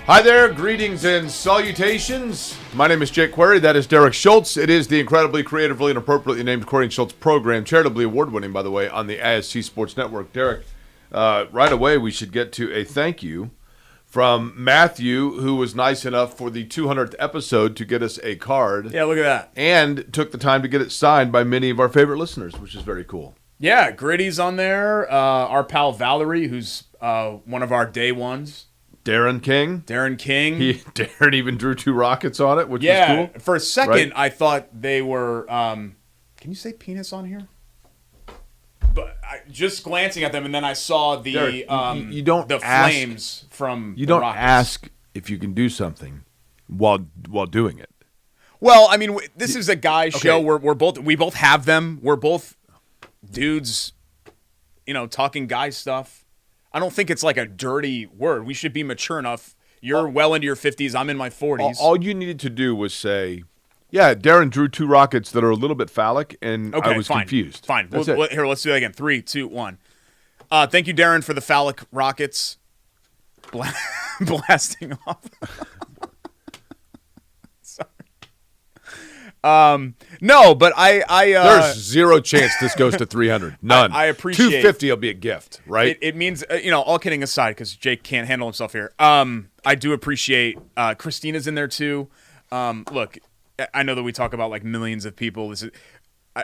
Hi there, greetings and salutations. My name is Jake Query. That is Derek Schultz. It is the incredibly creatively and appropriately named Query and Schultz program, charitably award-winning, by the way, on the ISC Sports Network. Derek, right away we should get to a thank you from Matthew, who was nice enough for the 200th episode to get us a card. Yeah, look at that. And took the time to get it signed by many of our favorite listeners, which is very cool. Yeah, Gritty's on there. Our pal Valerie, who's one of our day ones. Darren King. Darren even drew 2 rockets on it, which was cool. Yeah, for a second, right? I thought they were, can you say penis on here? But just glancing at them, and then I saw the Derek, you don't the ask, flames from you the don't rockets. ask if you can do something while doing it. Well, I mean, this is a guy show. We both have them. We're both dudes, talking guy stuff. I don't think it's like a dirty word. We should be mature enough. You're well into your 50s. I'm in my 40s. All you needed to do was say, yeah, Darren drew 2 rockets that are a little bit phallic, and I was confused. Fine. That's Here, let's do that again. 3, 2, 1. Thank you, Darren, for the phallic rockets blasting off. No, but I there's zero chance this goes to 300. None. I appreciate 250 will be a gift, right? It means all kidding aside, because Jake can't handle himself here. I do appreciate Christina's in there too. Look, I know that we talk about like millions of people.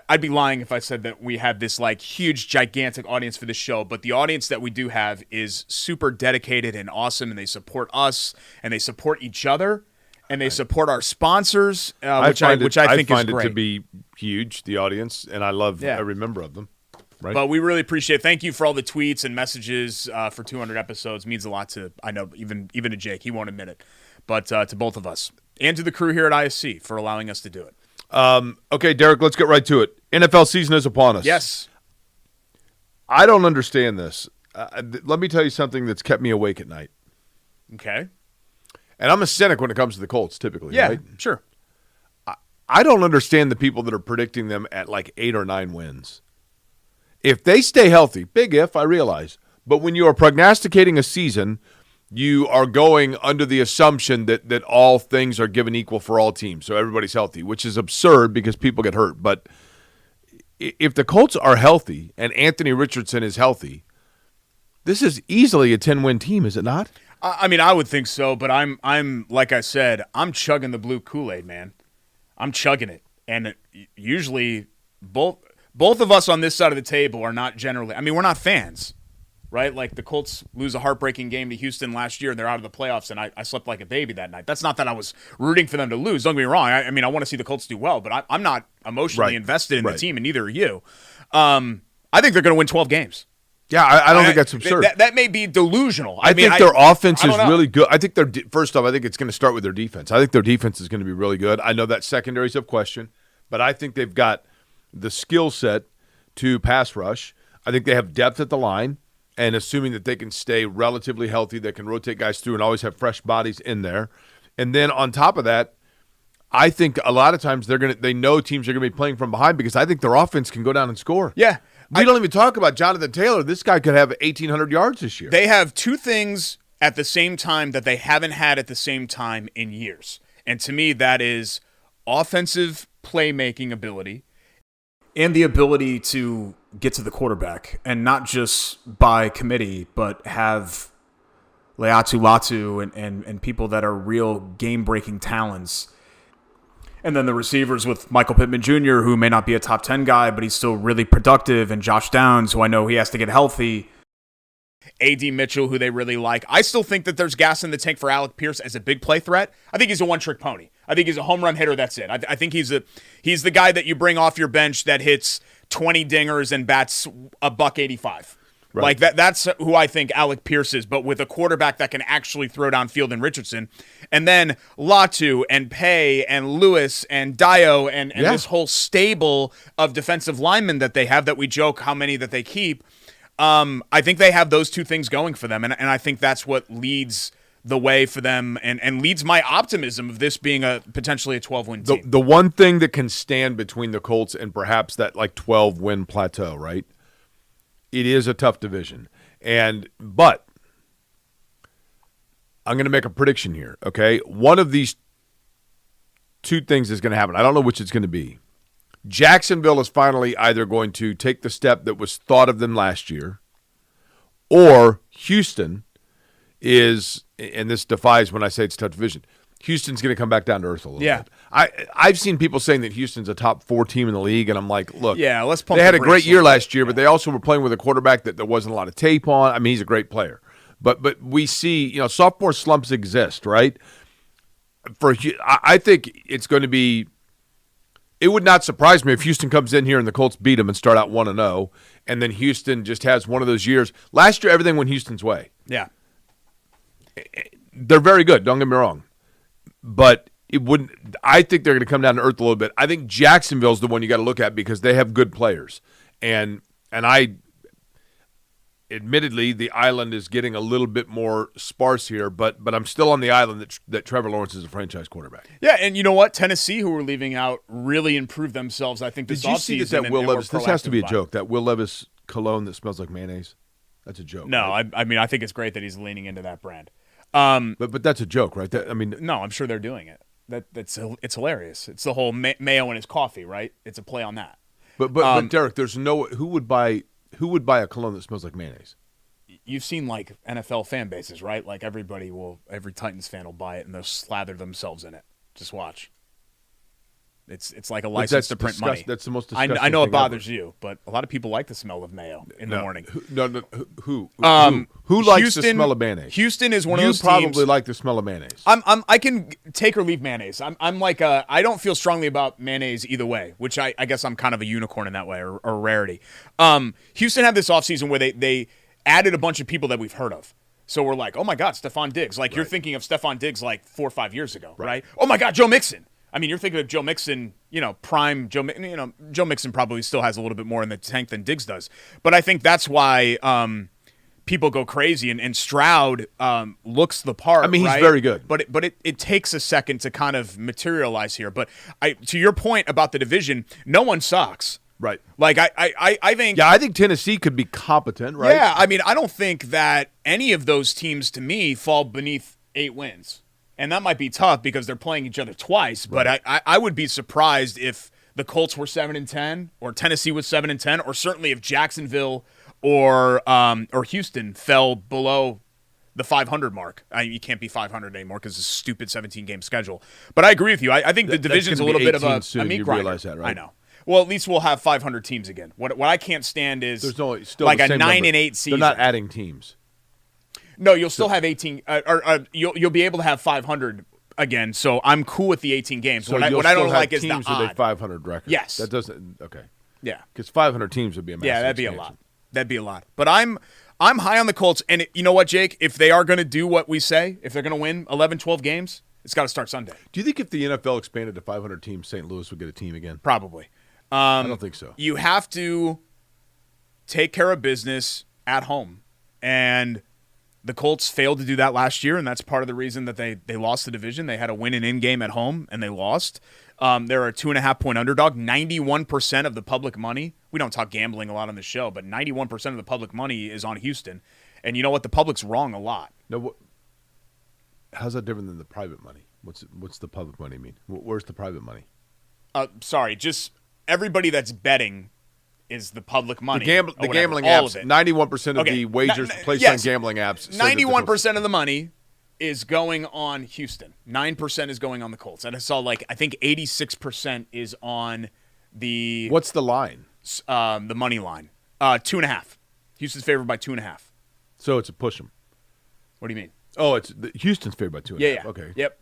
I'd be lying if I said that we have this like huge, gigantic audience for this show, but the audience that we do have is super dedicated and awesome, and they support us and they support each other. And they support our sponsors, which I think is great. I find it to be huge, the audience, and I love every member of them. Right? But we really appreciate it. Thank you for all the tweets and messages for 200 episodes. It means a lot to, I know, even to Jake. He won't admit it. But to both of us. And to the crew here at ISC for allowing us to do it. Okay, Derek, let's get right to it. NFL season is upon us. Yes. I don't understand this. Let me tell you something that's kept me awake at night. Okay. And I'm a cynic when it comes to the Colts, typically, yeah, right? Sure. I don't understand the people that are predicting them at like 8 or 9 wins. If they stay healthy, big if, I realize, but when you are prognosticating a season, you are going under the assumption that all things are given equal for all teams, so everybody's healthy, which is absurd because people get hurt. But if the Colts are healthy and Anthony Richardson is healthy, this is easily a 10-win team, is it not? I mean, I would think so, but I'm like I said, I'm chugging the blue Kool-Aid, man. I'm chugging it, and usually both of us on this side of the table are not generally. I mean, we're not fans, right? Like the Colts lose a heartbreaking game to Houston last year, and they're out of the playoffs, and I slept like a baby that night. That's not that I was rooting for them to lose. Don't get me wrong. I mean, I want to see the Colts do well, but I'm not emotionally invested in the team, and neither are you. I think they're going to win 12 games. Yeah, I don't think that's absurd. That may be delusional. I think their offense is really good. I think first off, I think it's going to start with their defense. I think their defense is going to be really good. I know that secondary's of question, but I think they've got the skill set to pass rush. I think they have depth at the line, and assuming that they can stay relatively healthy, they can rotate guys through and always have fresh bodies in there. And then on top of that, I think a lot of times they know teams are going to be playing from behind because I think their offense can go down and score. Yeah. We don't even talk about Jonathan Taylor. This guy could have 1,800 yards this year. They have 2 things at the same time that they haven't had at the same time in years. And to me, that is offensive playmaking ability and the ability to get to the quarterback, and not just by committee, but have Leatu Latu and people that are real game-breaking talents. And then the receivers with Michael Pittman Jr., who may not be a top 10 guy, but he's still really productive, and Josh Downs, who I know he has to get healthy. A.D. Mitchell, who they really like. I still think that there's gas in the tank for Alec Pierce as a big play threat. I think he's a one-trick pony. I think he's a home run hitter, that's it. I think he's the guy that you bring off your bench that hits 20 dingers and bats $185. Right. Like that's who I think Alec Pierce is, but with a quarterback that can actually throw downfield in Richardson. And then Latu and Pay and Lewis and Dio and this whole stable of defensive linemen that they have, that we joke how many that they keep. I think they have those 2 things going for them, and I think that's what leads the way for them and leads my optimism of this being potentially a 12-win team. The one thing that can stand between the Colts and perhaps that like 12-win plateau, right? It is a tough division. But I'm going to make a prediction here, okay? One of these two things is going to happen. I don't know which it's going to be. Jacksonville is finally either going to take the step that was thought of them last year, or Houston is, and this defies when I say it's a tough division, Houston's going to come back down to earth a little bit. I've seen people saying that Houston's a top 4 team in the league, and I'm like, look, let's pump they had a the great brakes year on last year, but they also were playing with a quarterback that there wasn't a lot of tape on. I mean, he's a great player. But we see, sophomore slumps exist, right? I think it's going to be – it would not surprise me if Houston comes in here and the Colts beat them and start out 1-0, and then Houston just has one of those years. Last year, everything went Houston's way. Yeah. They're very good, don't get me wrong. But it wouldn't. I think they're going to come down to earth a little bit. I think Jacksonville's the one you got to look at because they have good players, and admittedly the island is getting a little bit more sparse here. But I'm still on the island that Trevor Lawrence is a franchise quarterback. Yeah, and you know what? Tennessee, who we're leaving out, really improved themselves. I think this Did you see that Will Levis? This has to be a joke. That Will Levis cologne that smells like mayonnaise. That's a joke. No, right? I mean I think it's great that he's leaning into that brand. But that's a joke, right? No, I'm sure they're doing it. It's hilarious. It's the whole mayo in his coffee, right? It's a play on that. But Derek, there's no who would buy a cologne that smells like mayonnaise. You've seen like NFL fan bases, right? Like every Titans fan will buy it and they'll slather themselves in it. Just watch. It's like a license to print money. That's the most disgusting I know thing it bothers ever. you, but a lot of people like the smell of mayo in the morning. Who likes the smell of mayonnaise? Houston is one of those teams. You probably teams. like the smell of mayonnaise. I can take or leave mayonnaise. I'm like I don't feel strongly about mayonnaise either way, which I guess I'm kind of a unicorn in that way or a rarity. Houston had this offseason where they added a bunch of people that we've heard of. So we're like, oh my God, Stephon Diggs. Like you're thinking of Stephon Diggs like 4 or 5 years ago, right? Oh my God, Joe Mixon. I mean, you're thinking of Joe Mixon, prime Joe. Joe Mixon probably still has a little bit more in the tank than Diggs does. But I think that's why people go crazy, and Stroud looks the part. I mean, he's right? very good. But it takes a second to kind of materialize here. But to your point about the division, no one sucks. Right. Like I think. Yeah, I think Tennessee could be competent, right? Yeah, I mean, I don't think that any of those teams to me fall beneath 8 wins. And that might be tough because they're playing each other twice. But I would be surprised if the Colts were 7-10, or Tennessee was 7-10, or certainly if Jacksonville or Houston fell below the 500 mark. You can't be 500 anymore because it's a stupid 17-game schedule. But I agree with you. I think the division's a little bit of a meat grinder. You realize that, right? I know. Well, at least we'll have 500 teams again. What I can't stand is there's no, still like the a same 9-8 season. They're not adding teams. No, you'll still have 18, you'll be able to have 500 again. So I'm cool with the 18 games. So what I don't like is the teams with odd. a 500 record. Yes, that doesn't. Okay. Yeah, because 500 teams would be a massive that'd be expansion. a lot. That'd be a lot. But I'm high on the Colts, and you know what, Jake? If they are going to do what we say, if they're going to win 11, 12 games, it's got to start Sunday. Do you think if the NFL expanded to 500 teams, St. Louis would get a team again? Probably. I don't think so. You have to take care of business at home, and the Colts failed to do that last year, and that's part of the reason that they lost the division. They had a win and in game at home, and they lost. They're a 2.5-point underdog. 91% of the public money. We don't talk gambling a lot on the show, but 91% of the public money is on Houston. And you know what? The public's wrong a lot. No, how's that different than the private money? What's the public money mean? Where's the private money? Sorry, just everybody that's betting is the public money. The gambling apps. 91% of the wagers placed on gambling apps. 91% of the money is going on Houston. 9% is going on the Colts. And I saw I think 86% is on the. What's the line? The money line. 2.5. Houston's favored by 2.5. So it's a push 'em. What do you mean? Oh, Houston's favored by 2.5. Yeah. Okay. Yep.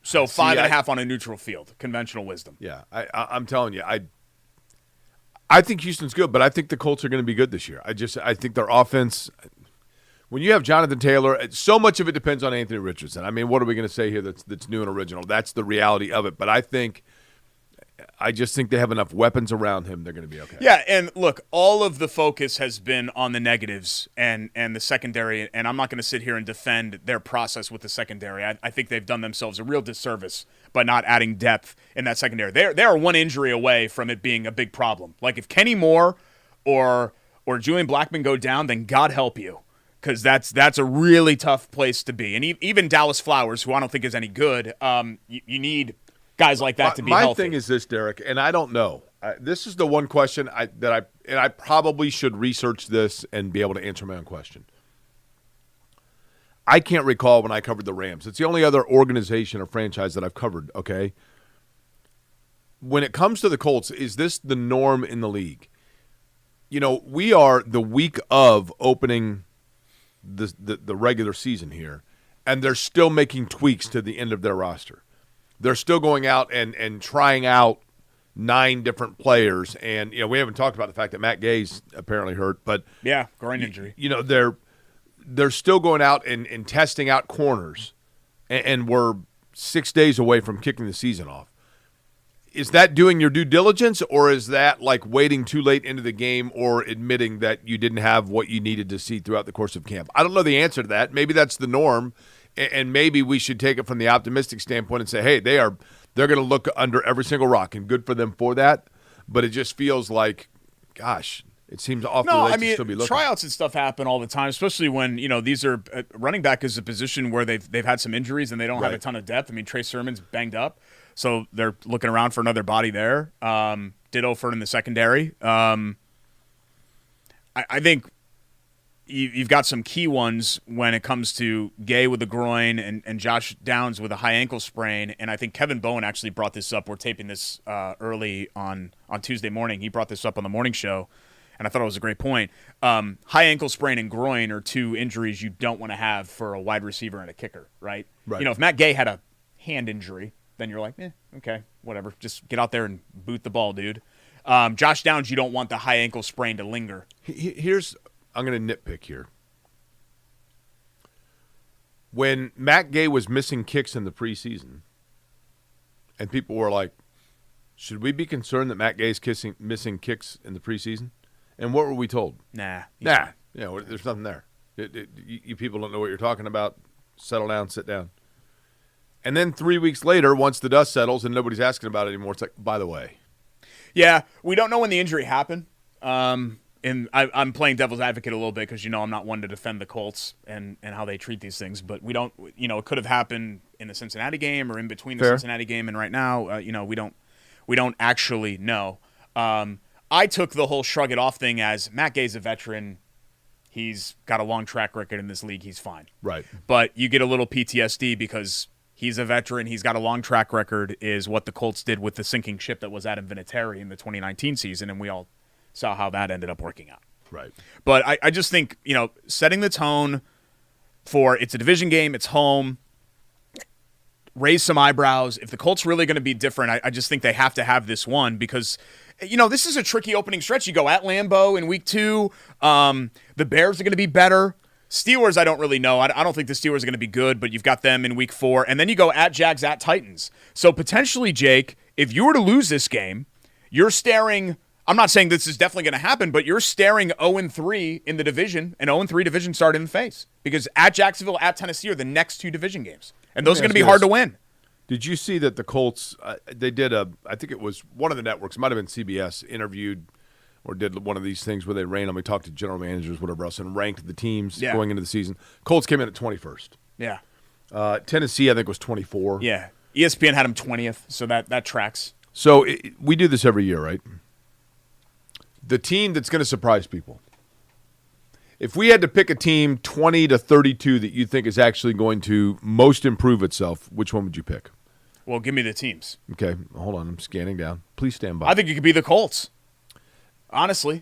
So 5.5 on a neutral field. Conventional wisdom. Yeah, I'm telling you, I think Houston's good, but I think the Colts are going to be good this year. I think their offense. When you have Jonathan Taylor, so much of it depends on Anthony Richardson. I mean, what are we going to say here that's new and original? That's the reality of it. But I just think they have enough weapons around him. They're going to be okay. Yeah, and look, all of the focus has been on the negatives and the secondary, and I'm not going to sit here and defend their process with the secondary. I think they've done themselves a real disservice by not adding depth in that secondary. They are one injury away from it being a big problem. Like if Kenny Moore or Julian Blackmon go down, then God help you. because that's a really tough place to be. And even Dallas Flowers, who I don't think is any good, you need guys like that to be healthy. My thing is this, Derek, and I don't know. This is the one question I probably should research this and be able to answer my own question. I can't recall when I covered the Rams. It's the only other organization or franchise that I've covered, okay? When it comes to the Colts, is this the norm in the league? You know, we are the week of opening the regular season here, and they're still making tweaks to the end of their roster. They're still going out and trying out 9 different players. And, you know, we haven't talked about the fact that Matt Gay's apparently hurt. But yeah, groin injury. You know, they're still going out and testing out corners, and we're 6 days away from kicking the season off. Is that doing your due diligence, or is that like waiting too late into the game or admitting that you didn't have what you needed to see throughout the course of camp? I don't know the answer to that. Maybe that's the norm, and maybe we should take it from the optimistic standpoint and say, hey, they're going to look under every single rock, and good for them for that. But it just feels like, gosh, it seems awfully late to still be looking. Tryouts and stuff happen all the time, especially when, you know, these are running back is a position where they've had some injuries and they don't have a ton of depth. I mean, Trey Sermon's banged up. So they're looking around for another body there. Ditto for in the secondary. I think you've got some key ones when it comes to Gay with the groin and Josh Downs with a high ankle sprain. And I think Kevin Bowen actually brought this up. We're taping this early on Tuesday morning. He brought this up on the morning show, and I thought it was a great point. High ankle sprain and groin are 2 injuries you don't want to have for a wide receiver and a kicker, right? You know, if Matt Gay had a hand injury, then you're like, okay, whatever. Just get out there and boot the ball, dude. Josh Downs, you don't want the high ankle sprain to linger. I'm going to nitpick here. When Matt Gay was missing kicks in the preseason, and people were like, should we be concerned that Matt Gay's missing kicks in the preseason? And what were we told? Nah. Yeah, there's nothing there. You people don't know what you're talking about. Settle down, sit down. And then 3 weeks later, once the dust settles and nobody's asking about it anymore, it's like, by the way. Yeah, we don't know when the injury happened. And I'm playing devil's advocate a little bit because, you know, I'm not one to defend the Colts and how they treat these things. But we don't, you know, it could have happened in the Cincinnati game or in between the Cincinnati game and right now. You know, we don't actually know. I took the whole shrug it off thing as Matt Gay's a veteran. He's got a long track record in this league. He's fine. Right. But you get a little PTSD because he's a veteran. He's got a long track record is what the Colts did with the sinking ship that was Adam Vinatieri in the 2019 season, and we all saw how that ended up working out. Right. But I just think, you know, setting the tone for it's a division game, it's home, raise some eyebrows. If the Colts really going to be different, I just think they have to have this one because, you know, this is a tricky opening stretch. You go at Lambeau in week 2. The Bears are going to be better. Steelers, I don't really know. I don't think the Steelers are going to be good, but you've got them in week 4. And then you go at Jags, at Titans. So potentially, Jake, if you were to lose this game, you're staring – I'm not saying this is definitely going to happen, but you're staring 0-3 in the division, an 0-3 division start in the face. Because at Jacksonville, at Tennessee are the next 2 division games. And those are going to be hard to win. Did you see that the Colts, they did I think it was one of the networks, might have been CBS, interviewed or did one of these things where they randomly talked to general managers, whatever else, and ranked the teams going into the season. Colts came in at 21st. Yeah. Tennessee, I think, was 24. Yeah. ESPN had them 20th, so that tracks. So we do this every year, right? The team that's going to surprise people. If we had to pick a team 20 to 32 that you think is actually going to most improve itself, which one would you pick? Well, give me the teams. Okay, hold on. I'm scanning down. Please stand by. I think it could be the Colts. Honestly.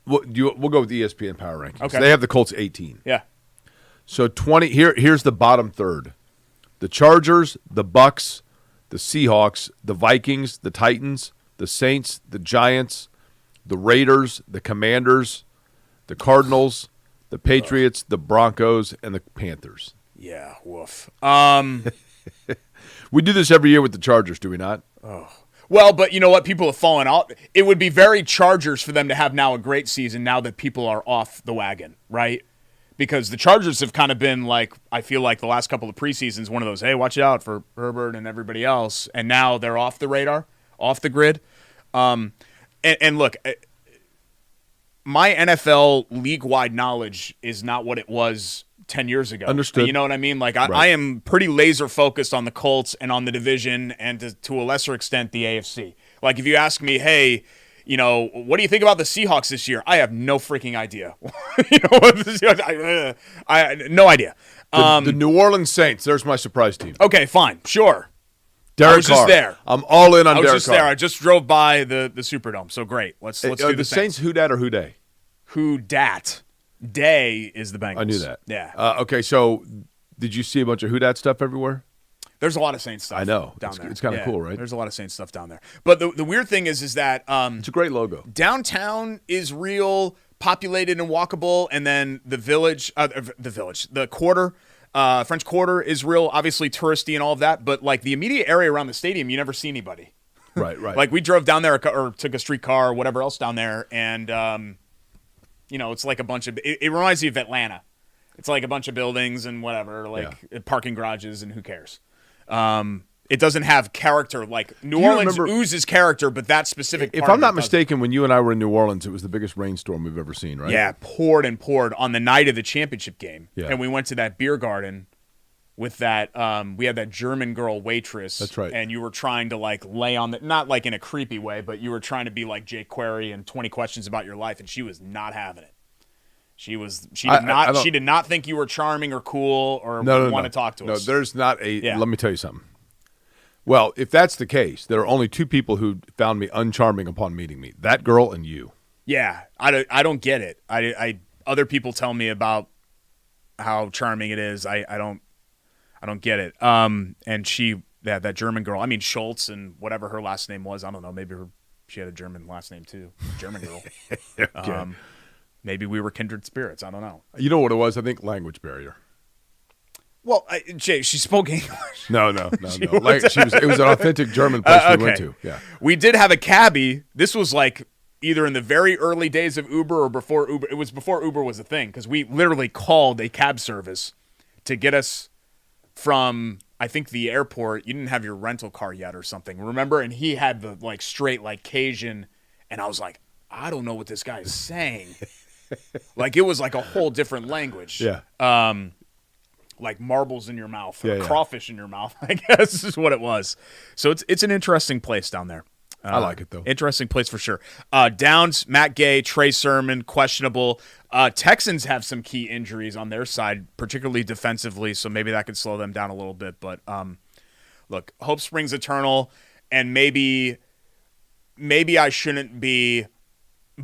We'll go with the ESPN Power Rankings. Okay. They have the Colts 18. Yeah. So 20. Here's the bottom third. The Chargers, the Bucks, the Seahawks, the Vikings, the Titans, the Saints, the Giants, the Raiders, the Commanders, the Cardinals, the Patriots, the Broncos, and the Panthers. Yeah, woof. We do this every year with the Chargers, do we not? Oh. Well, but you know what? People have fallen out. It would be very Chargers for them to have now a great season now that people are off the wagon, right? Because the Chargers have kind of been like, I feel like the last couple of preseasons, one of those, hey, watch out for Herbert and everybody else. And now they're off the radar, off the grid. And look, my NFL league-wide knowledge is not what it was 10 years ago. Understood. You know what I mean? Like, Right. I am pretty laser-focused on the Colts and on the division and to a lesser extent the AFC. Like, if you ask me, hey, you know, what do you think about the Seahawks this year? I have no freaking idea. You know what the Seahawks, I no idea. The New Orleans Saints, there's my surprise team. Okay, fine. Sure. Derek I was just Carr. there. I'm all in on I was Derek just Carr. there. I just drove by the Superdome. So great. Let's do Are the the Saints who dat or who day? Who dat? Day is the Bengals. I knew that. Yeah. Okay, so did you see a bunch of who dat stuff everywhere? There's a lot of Saints stuff. I know. Down there. It's kind of cool, right? There's a lot of Saints stuff down there. But the weird thing is that It's a great logo. downtown is real, populated and walkable, and then the quarter, French Quarter is real, obviously touristy and all of that. But like the immediate area around the stadium, you never see anybody. Right. Like we drove down there or took a streetcar or whatever else down there, and you know, it's like a bunch of. It reminds me of Atlanta. It's like a bunch of buildings and whatever, like parking garages, and who cares? It doesn't have character like New Orleans oozes character, but that specific. If part I'm of it not doesn't. mistaken, when you and I were in New Orleans, it was the biggest rainstorm we've ever seen, right? Yeah, poured and poured on the night of the championship game, Yeah. and we went to that beer garden with that. We had that German girl waitress. That's right. And you were trying to like lay on the not like in a creepy way, but you were trying to be like Jake Query and 20 questions about your life, and she was not having it. She did not think you were charming or cool or want to talk to us. No, there's not a. Yeah. Let me tell you something. Well, if that's the case, there are only two people who found me uncharming upon meeting me: that girl and you. Yeah, I don't get it. I other people tell me about how charming it is. I don't get it. And that German girl. I mean Schultz and whatever her last name was. I don't know. Maybe she had a German last name too. German girl. Okay. Maybe we were kindred spirits. I don't know. You know what it was? I think language barrier. Well, Jay, she spoke English. No. It was an authentic German place we went to. Yeah. We did have a cabbie. This was like either in the very early days of Uber or before Uber. It was before Uber was a thing because we literally called a cab service to get us from, I think, the airport. You didn't have your rental car yet or something, remember? And he had the like straight like Cajun, and I was like, I don't know what this guy is saying. Like it was like a whole different language. Yeah. Like marbles in your mouth or crawfish in your mouth, I guess is what it was. So it's an interesting place down there. I like it, though. Interesting place for sure. Downs, Matt Gay, Trey Sermon, questionable. Texans have some key injuries on their side, particularly defensively, so maybe that could slow them down a little bit. But look, hope springs eternal, and maybe I shouldn't be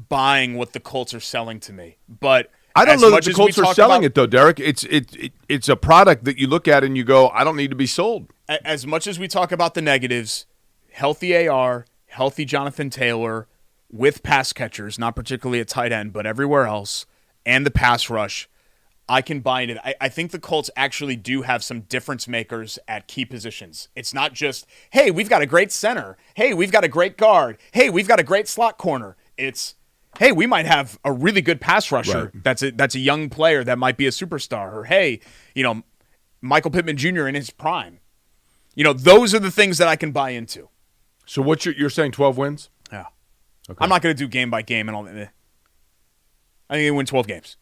buying what the Colts are selling to me. But I don't know that the Colts are selling it, though, Derek. It's a product that you look at and you go, I don't need to be sold. As much as we talk about the negatives, healthy AR, healthy Jonathan Taylor, with pass catchers, not particularly at tight end, but everywhere else, and the pass rush, I can buy it. I think the Colts actually do have some difference makers at key positions. It's not just, hey, we've got a great center. Hey, we've got a great guard. Hey, we've got a great slot corner. It's, hey, we might have a really good pass rusher. Right. That's a young player that might be a superstar. Or, hey, Michael Pittman Jr. in his prime. Those are the things that I can buy into. So what you're saying 12 wins? Yeah. Okay. I'm not going to do game by game and all that. I think they win 12 games.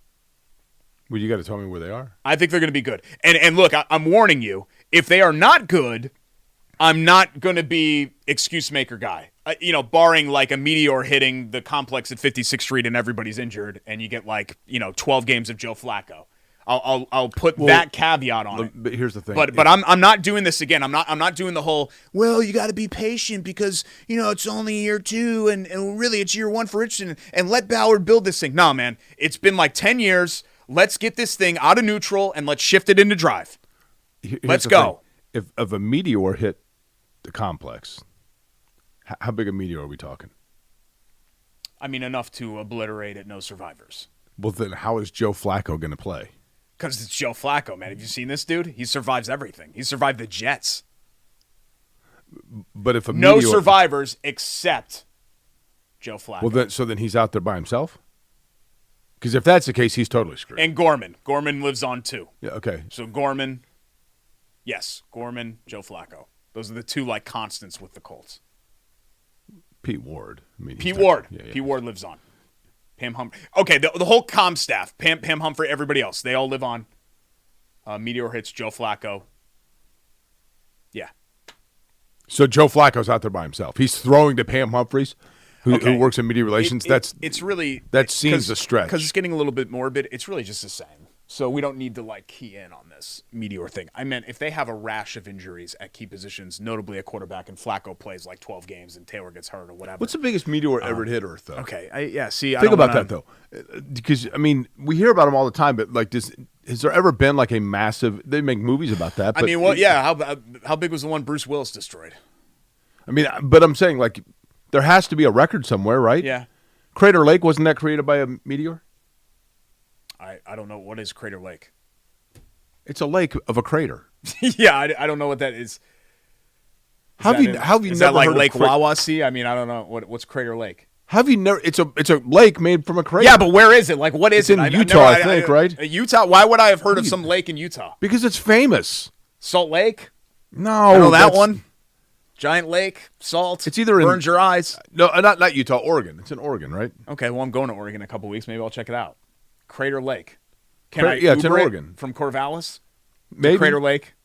Well, you got to tell me where they are. I think they're going to be good. And look, I'm warning you. If they are not good, I'm not going to be excuse maker guy. Barring like a meteor hitting the complex at 56th Street and everybody's injured, and you get 12 games of Joe Flacco. I'll put that caveat on it. But here's the thing. But I'm not doing this again. I'm not doing the whole, well, you got to be patient because it's only year 2 and really it's year 1 for Richardson and let Ballard build this thing. No, man, it's been like 10 years. Let's get this thing out of neutral and let's shift it into drive. Let's go. Thing. If a meteor hit the complex, how big a meteor are we talking? I mean, enough to obliterate it, no survivors. Well, then how is Joe Flacco going to play? Because it's Joe Flacco, man. Have you seen this dude? He survives everything. He survived the Jets. But if a no meteor... survivors except Joe Flacco. Well, then he's out there by himself? Because if that's the case, he's totally screwed. And Gorman. Gorman lives on too. Yeah, okay. So Gorman, yes. Gorman, Joe Flacco. Those are the two constants with the Colts. Pete Ward. Pete Ward. Yeah. Pete Ward lives on. Pam Humphrey. Okay, the whole comm staff, Pam Humphrey, everybody else, they all live on Meteor Hits, Joe Flacco. Yeah. So Joe Flacco's out there by himself. He's throwing to Pam Humphreys, who works in media relations. It's really that seems a stretch because it's getting a little bit morbid. It's really just the same. So we don't need to like key in on this Meteor thing. I meant if they have a rash of injuries at key positions, notably a quarterback, and Flacco plays like 12 games and Taylor gets hurt or whatever. What's the biggest meteor ever hit Earth, though? Okay, Think about that though, because I mean we hear about them all the time, but like, has there ever been like a massive? They make movies about that. But I mean, well, yeah. How big was the one Bruce Willis destroyed? I mean, but I'm saying like there has to be a record somewhere, right? Yeah. Crater Lake, wasn't that created by a meteor? I don't know. What is Crater Lake? It's a lake of a crater. Yeah, I don't know what that is. Have you is never that like heard Lake of Wawasee? I mean, I don't know what's Crater Lake. Have you never? It's a lake made from a crater. Yeah, but where is it? Like, what is it? It's in Utah, I think, right? Utah. Why would I have heard of some lake in Utah? Because it's famous. Salt Lake. No, I know that one. Giant lake, salt. It's either burns your eyes. No, not Utah, Oregon. It's in Oregon, right? Okay, well, I'm going to Oregon in a couple weeks. Maybe I'll check it out. Crater Lake. It's in Oregon. From Corvallis? Maybe. Crater Lake?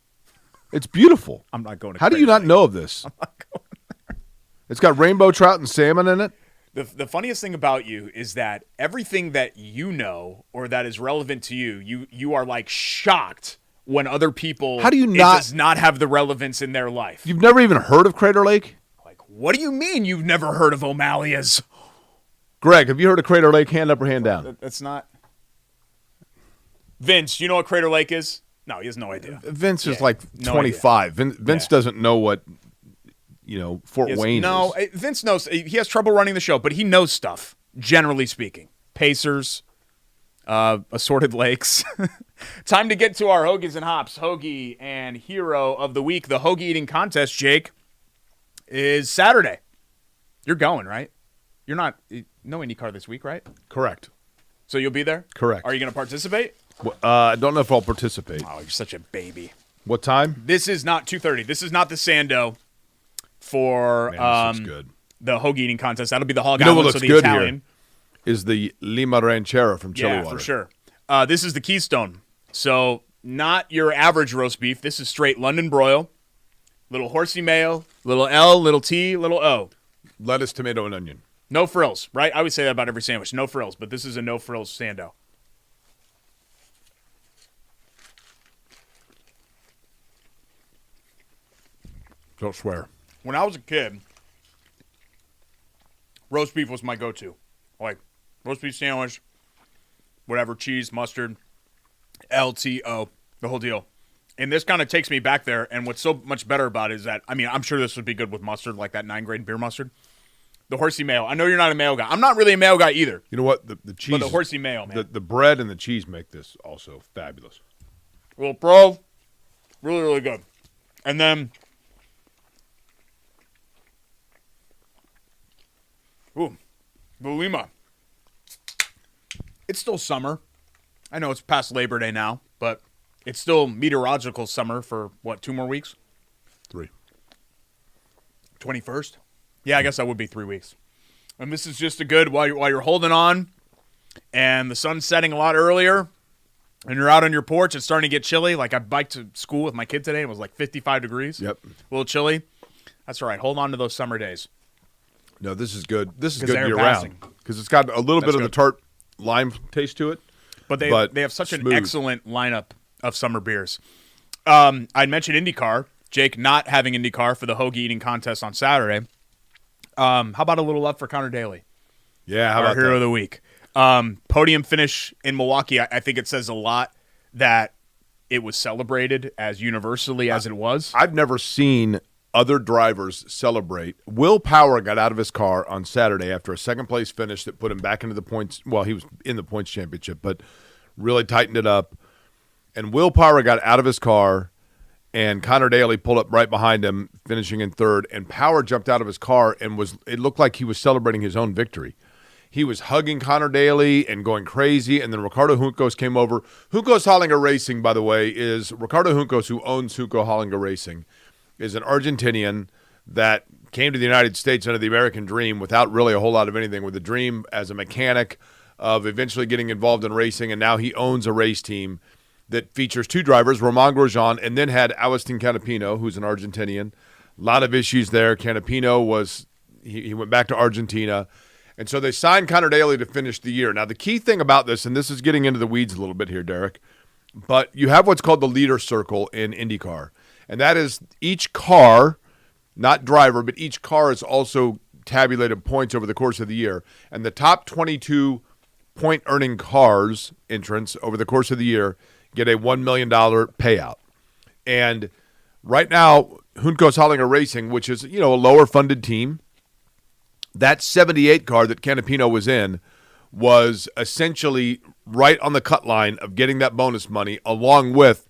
It's beautiful. I'm not going to How do you not know of this? I'm not going there. It's got rainbow trout and salmon in it. The funniest thing about you is that everything that you know or that is relevant to you are like shocked when other people does not have the relevance in their life. You've never even heard of Crater Lake? Like, what do you mean you've never heard of O'Malley's? Greg, have you heard of Crater Lake? Hand up or hand down? That's not. Vince, you know what Crater Lake is? No, he has no idea. Vince is like 25. Vince doesn't know what, Fort Wayne is. Vince knows. He has trouble running the show, but he knows stuff, generally speaking. Pacers, assorted lakes. Time to get to our Hoagies and Hops. Hoagie and Hero of the Week. The Hoagie eating contest, Jake, is Saturday. You're going, right? You're not. No IndyCar this week, right? Correct. So you'll be there? Correct. Are you going to participate? I don't know if I'll participate. Oh, you're such a baby. What time? This is not 2:30. This is not the Sando for this looks good. The Hoagie eating contest. That'll be the Hog Island, Island, what so looks the good Italian. Here is the Lima Ranchera from Chili Water. Yeah, for sure. This is the Keystone. So not your average roast beef. This is straight London broil. Little horsey mayo, little L, little T, little O. Lettuce, tomato, and onion. No frills, right? I always say that about every sandwich. No frills, but this is a no frills Sando. Don't swear. When I was a kid, roast beef was my go-to. Like, roast beef sandwich, whatever, cheese, mustard, LTO, the whole deal. And this kind of takes me back there, and what's so much better about it is that, I mean, I'm sure this would be good with mustard, like that 9-grade beer mustard. The horsey mayo. I know you're not a mayo guy. I'm not really a mayo guy either. You know what? The cheese. But the horsey mayo, man. The bread and the cheese make this also fabulous. Well, bro, really, really good. And then, the Lima. It's still summer. I know it's past Labor Day now, but it's still meteorological summer for, 2 more weeks? 3. 21st? Yeah, I guess that would be 3 weeks. And this is just a good, while you're holding on, and the sun's setting a lot earlier, and you're out on your porch, it's starting to get chilly. Like, I biked to school with my kid today, it was like 55 degrees. Yep. A little chilly. That's all right. Hold on to those summer days. No, this is good. This is good they're year-round. Because it's got a little bit of the tart lime taste to it. But they have such smooth. an excellent lineup of summer beers. I'd mentioned IndyCar. Jake not having IndyCar for the Hoagie eating contest on Saturday. How about a little love for Connor Daly? Yeah, how our about hero that? of the week. Podium finish in Milwaukee. I think it says a lot that it was celebrated as universally as it was. I've never seen other drivers celebrate. Will Power got out of his car on Saturday after a second-place finish that put him back into the points. Well, he was in the points championship, but really tightened it up. And Will Power got out of his car, and Connor Daly pulled up right behind him, finishing in third. And Power jumped out of his car, and it looked like he was celebrating his own victory. He was hugging Connor Daly and going crazy, and then Ricardo Juncos came over. Juncos Hollinger Racing, by the way, is Ricardo Juncos, who owns Junco Hollinger Racing, is an Argentinian that came to the United States under the American dream without really a whole lot of anything, with a dream as a mechanic, of eventually getting involved in racing, and now he owns a race team that features 2 drivers, Romain Grosjean, and then had Agustin Canapino, who's an Argentinian. A lot of issues there. Canapino he went back to Argentina. And so they signed Connor Daly to finish the year. Now, the key thing about this, and this is getting into the weeds a little bit here, Derek, but you have what's called the leader circle in IndyCar. And that is each car, not driver, but each car is also tabulated points over the course of the year. And the top 22 point-earning cars entrants over the course of the year get a $1 million payout. And right now, Juncos Hollinger Racing, which is, a lower-funded team, that 78 car that Canapino was in was essentially right on the cut line of getting that bonus money, along with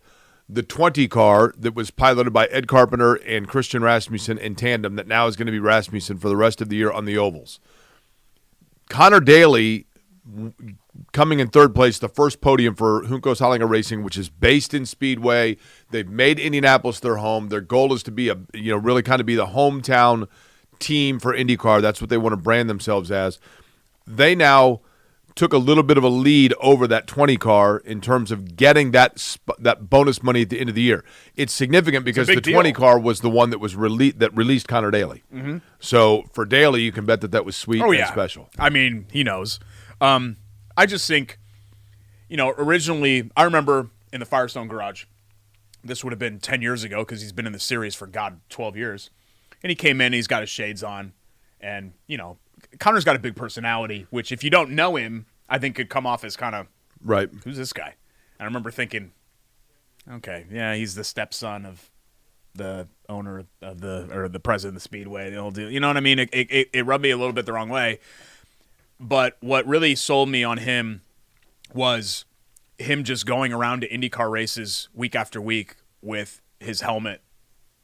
the 20 car that was piloted by Ed Carpenter and Christian Rasmussen in tandem that now is going to be Rasmussen for the rest of the year on the ovals. Connor Daly coming in third place, the first podium for Juncos Hollinger Racing, which is based in Speedway. They've made Indianapolis their home. Their goal is to be really kind of be the hometown team for IndyCar. That's what they want to brand themselves as. They now took a little bit of a lead over that 20 car in terms of getting that bonus money at the end of the year. It's significant because the 20 car was the one that was released Connor Daly. Mm-hmm. So for Daly, you can bet that was sweet and special. I mean, he knows. I just think, originally, I remember in the Firestone Garage, this would have been 10 years ago because he's been in the series for, 12 years. And he came in, he's got his shades on, and, Connor's got a big personality, which if you don't know him, I think could come off as kind of, right, who's this guy? And I remember thinking, okay, yeah, he's the stepson of the owner of the president of the Speedway. The old deal. You know what I mean? It rubbed me a little bit the wrong way. But what really sold me on him was him just going around to IndyCar races week after week with his helmet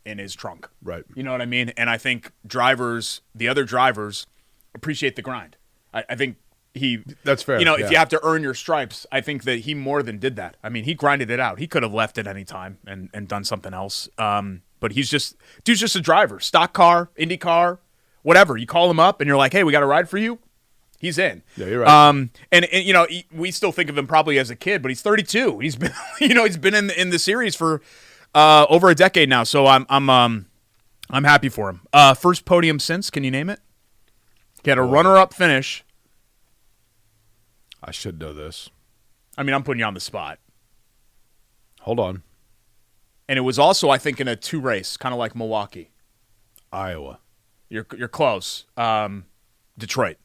in his trunk. Right. You know what I mean? And I think the other drivers, appreciate the grind. I think that's fair. If you have to earn your stripes, I think that he more than did that. I mean, he grinded it out. He could have left at any time and done something else. But dude's just a driver. Stock car, IndyCar, whatever. You call him up and you're like, hey, we got a ride for you. He's in. Yeah, you're right. And we still think of him probably as a kid, but he's 32. He's been, he's been in the series for over a decade now. So I'm happy for him. First podium since. Can you name it? He had a runner-up finish. I should know this. I mean, I'm putting you on the spot. Hold on. And it was also, I think, in a 2 race, kind of like Milwaukee. Iowa. You're close. Detroit.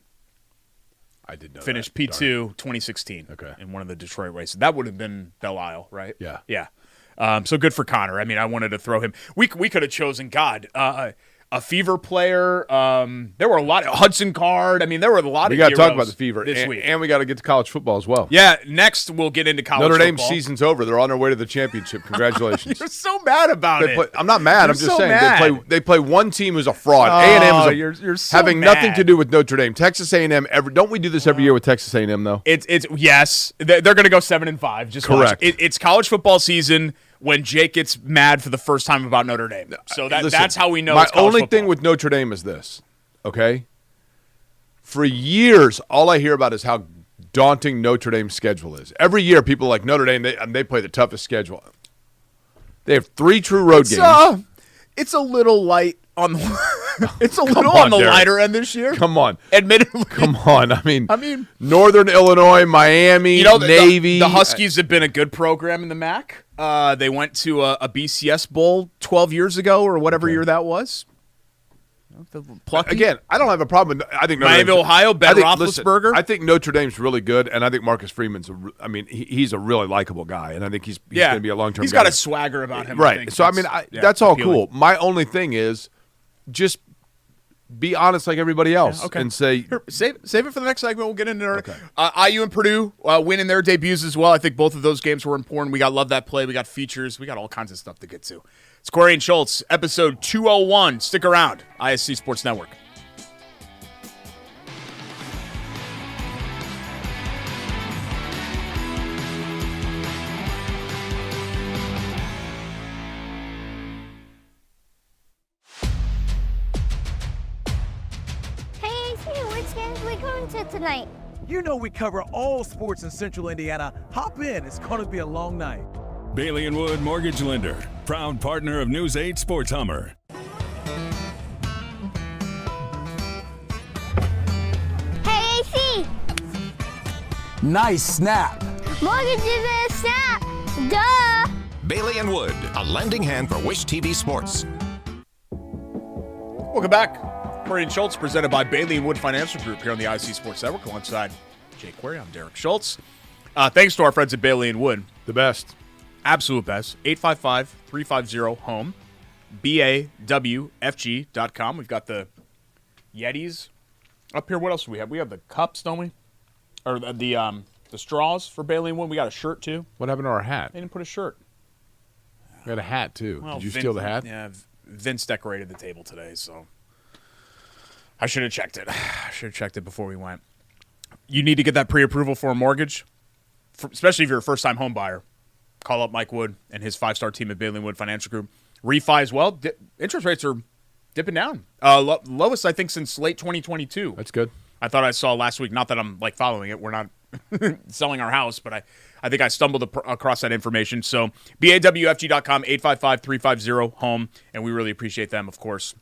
I did know Finished that. P2 2016 Okay. in one of the Detroit races. That would have been Belle Isle, right? Yeah. Yeah. So good for Connor. I mean, I wanted to throw him. We could have chosen, a Fever player. There were a lot of Hudson Card. I mean, there were a lot of We got to talk about the Fever this week. And we got to get to college football as well. Yeah, next we'll get into college Notre Dame football. season's over. They're on their way to the championship. Congratulations. You're so mad about it. I'm not mad. You're I'm just so saying mad. they play one team who's a fraud. A&M is you're so having mad. nothing to do with Notre Dame. Texas A&M. Don't we do this every year with Texas A&M though? It's yes. They're going to go 7-5. Just correct. It's college football season when Jake gets mad for the first time about Notre Dame. So that's how we know. My it's college only football. thing with Notre Dame is this. Okay. For years, all I hear about is how daunting Notre Dame's schedule is. Every year, people are like Notre Dame. They play the toughest schedule. They have 3 true road games. It's a little light on the. It's a little on, on the Derek. lighter end this year. Come on. Admittedly. Come on. I mean, Northern Illinois, Miami, Navy. The Huskies have been a good program in the MAC. They went to a BCS Bowl 12 years ago or whatever year that was. Again, I don't have a problem. I think Miami, Ohio, Ben Roethlisberger. I think Notre Dame's really good, and I think Marcus Freeman's. He's a really likable guy, and I think he's going to be a long-term. He's guy. got a swagger about him, right? I think. So that's all appealing. cool. My only thing is just be honest like everybody else, and say Here, save it for the next segment. We'll get into it. IU and Purdue winning their debuts as well. I think both of those games were important. We got Love That Play. We got features. We got all kinds of stuff to get to. It's Corey and Schultz, episode 201. Stick around. ISC Sports Network. Hey, AC, which games are we going to tonight? You know we cover all sports in Central Indiana. Hop in. It's going to be a long night. Bailey & Wood Mortgage Lender, proud partner of News 8 Sports Hummer. Hey, AC! Nice snap. Mortgage is a snap! Duh! Bailey & Wood, a lending hand for Wish TV Sports. Welcome back. Query and Schultz, presented by Bailey & Wood Financial Group here on the ISC Sports Network. Alongside Jake Query, I'm Derek Schultz. Thanks to our friends at Bailey & Wood. The best. Absolute best. 855-350-HOME. BAWFG.com. We've got the Yetis up here. What else do we have? We have the cups, don't we? Or the straws for Bailey & Wood. We got a shirt, too. What happened to our hat? They didn't put a shirt. We had a hat, too. Well, Did you steal the hat? Yeah, Vince decorated the table today, so I should have checked it. I should have checked it before we went. You need to get that pre-approval for a mortgage, especially if you're a first-time home buyer. Call up Mike Wood and his 5-star team at Bailey & Wood Financial Group. Refi as well. Interest rates are dipping down. Lowest, I think, since late 2022. That's good. I thought I saw last week. Not that I'm following it. We're not selling our house, but I think I stumbled across that information. So BAWFG.com, 855-350-HOME, and we really appreciate them, of course.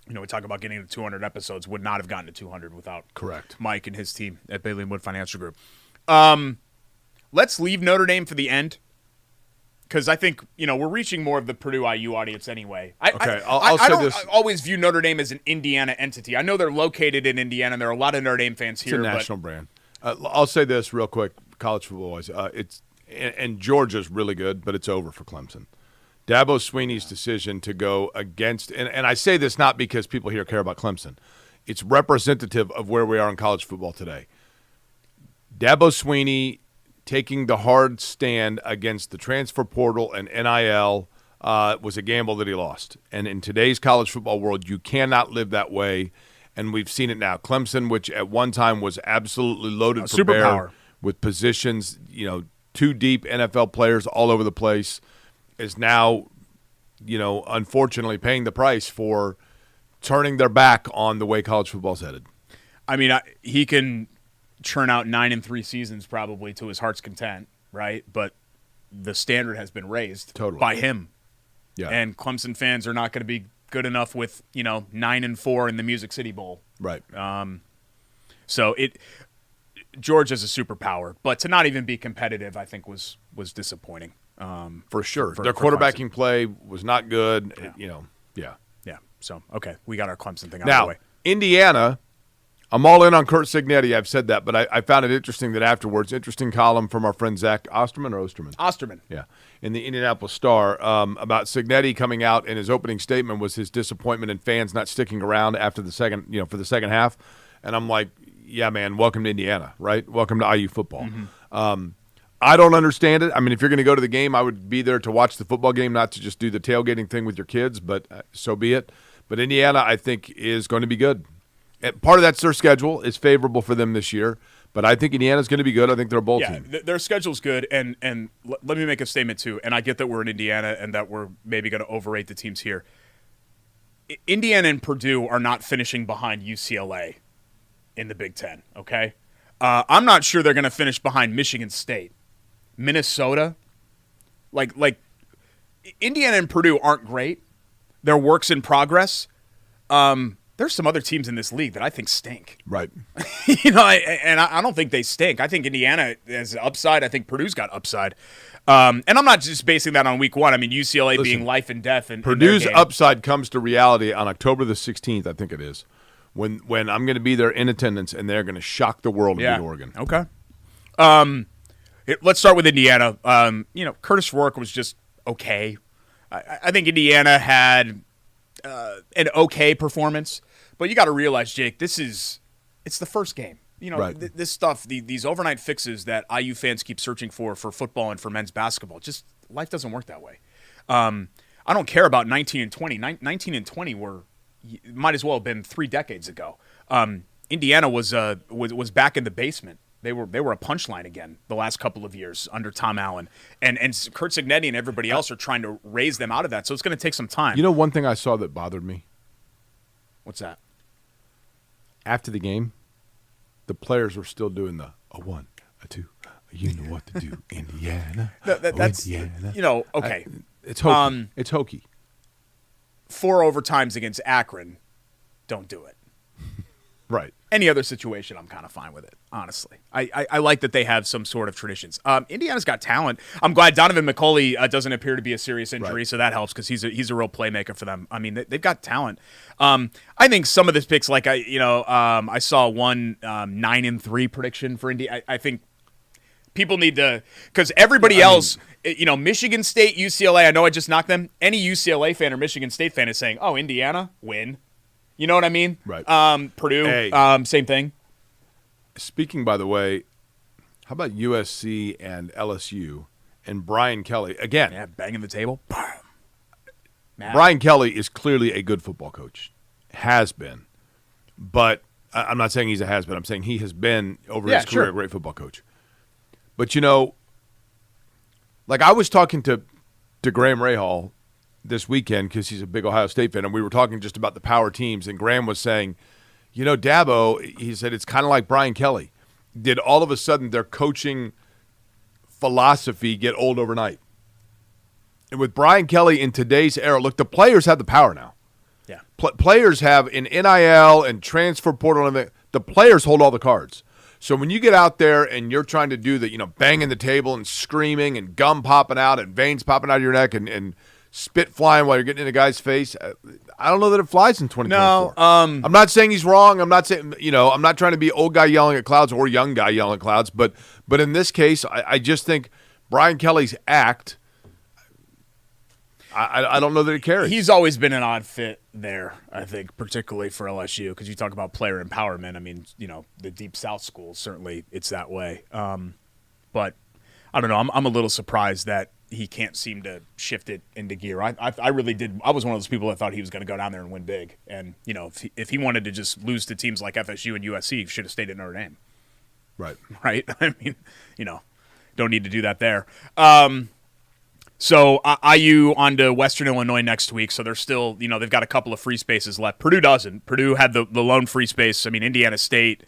You know, we talk about getting to 200 episodes. Would not have gotten to 200 without Correct. Mike and his team at Bailey & Wood Financial Group. Let's leave Notre Dame for the end, because I think, you know, we're reaching more of the Purdue IU audience anyway. I'll say this. I always view Notre Dame as an Indiana entity. I know they're located in Indiana, and there are a lot of Notre Dame fans here. It's a national brand. I'll say this real quick, college football-wise. And Georgia's really good, but it's over for Clemson. Dabo Swinney's decision to go against, and I say this not because people here care about Clemson. It's representative of where we are in college football today. Dabo Swinney taking the hard stand against the transfer portal and NIL was a gamble that he lost. And in today's college football world, you cannot live that way, and we've seen it now. Clemson, which at one time was absolutely loaded for bear with positions, you know, 2 deep NFL players all over the place, is now, you know, unfortunately paying the price for turning their back on the way college football's headed. I mean, he can churn out 9-3 seasons probably to his heart's content, right? But the standard has been raised by him. Yeah. And Clemson fans are not going to be good enough with, you know, 9-4 in the Music City Bowl. Right. So Georgia's a superpower, but to not even be competitive, I think was disappointing. For sure. For their quarterbacking play was not good. Yeah. You know, yeah. Yeah. So, okay, we got our Clemson thing out now, of the way. Indiana, I'm all in on Curt Cignetti. I've said that, but I found it interesting that afterwards, interesting column from our friend Zach Osterman. Yeah, in the Indianapolis Star about Cignetti coming out, and his opening statement was his disappointment in fans not sticking around after the second, you know, for the second half. And I'm like, yeah, man, welcome to Indiana, right? Welcome to IU football. Mm-hmm. I don't understand it. I mean, if you're going to go to the game, I would be there to watch the football game, not to just do the tailgating thing with your kids, but so be it. But Indiana, I think, is going to be good. And part of that's their schedule is favorable for them this year, but I think Indiana's going to be good. I think they're a bowl team. Their schedule's good, and let me make a statement too. And I get that we're in Indiana and that we're maybe going to overrate the teams here. Indiana and Purdue are not finishing behind UCLA in the Big Ten, okay? I'm not sure they're going to finish behind Michigan State. Minnesota, like Indiana and Purdue aren't great. They're works in progress. There's some other teams in this league that I think stink. Right. You know, I don't think they stink. I think Indiana has upside. I think Purdue's got upside. And I'm not just basing that on week one. I mean, UCLA being life and death. And Purdue's upside comes to reality on October the 16th, I think it is, when I'm going to be there in attendance, and they're going to shock the world and beat Oregon. Okay. Let's start with Indiana. You know, Curtis Rourke was just okay. I think Indiana had an okay performance, but you got to realize, Jake, it's the first game. You know, right. This stuff, these overnight fixes that IU fans keep searching for football and for men's basketball, just life doesn't work that way. I don't care about 19 and 20. 19 and 20 might as well have been 3 decades ago. Indiana was back in the basement. They were a punchline again the last couple of years under Tom Allen. And Curt Cignetti and everybody else are trying to raise them out of that. So it's going to take some time. You know one thing I saw that bothered me? What's that? After the game, the players were still doing the a 1, a 2, you know what to do, Indiana. That's Indiana. Okay. It's hokey. It's hokey. 4 overtimes against Akron, don't do it. Right. Any other situation, I'm kind of fine with it, honestly. I like that they have some sort of traditions. Indiana's got talent. I'm glad Donovan McCulley doesn't appear to be a serious injury, Right. so that helps because he's a real playmaker for them. I mean, they've got talent. I think some of the picks, like I saw one 9-3 prediction for Indy. I think people need to, because everybody else, Michigan State, UCLA. I know I just knocked them. Any UCLA fan or Michigan State fan is saying, "Oh, Indiana win." You know what I mean? Right. Purdue, Hey. same thing. Speaking, by the way, how about USC and LSU and Brian Kelly? Again, Yeah, banging the table. Matt. Brian Kelly is clearly a good football coach. Has been. But I'm not saying he's a has-been. I'm saying he has been, over his career, sure. a great football coach. But, like I was talking to Graham Rahal this weekend because he's a big Ohio State fan, and we were talking just about the power teams, and Graham was saying, Dabo, he said, it's kind of like Brian Kelly. Did all of a sudden their coaching philosophy get old overnight? And with Brian Kelly in today's era, look, the players have the power now. Yeah. Players have in NIL and transfer portal, and the players hold all the cards. So when you get out there and you're trying to do the, banging the table and screaming and gum popping out and veins popping out of your neck and spit flying while you're getting in a guy's face, I don't know that it flies in 2024. No, I'm not saying he's wrong. I'm not saying, I'm not trying to be old guy yelling at clouds or young guy yelling at clouds. But in this case, I just think Brian Kelly's act, I don't know that it carries. He's always been an odd fit there, I think, particularly for LSU, because you talk about player empowerment. I mean, the Deep South schools, certainly it's that way. But I don't know. I'm a little surprised that he can't seem to shift it into gear. I really did. I was one of those people that thought he was going to go down there and win big. And, if he wanted to just lose to teams like FSU and USC, he should have stayed at Notre Dame. Right. Right? I mean, don't need to do that there. So IU on to Western Illinois next week. So they're still, they've got a couple of free spaces left. Purdue doesn't. Purdue had the lone free space. I mean, Indiana State.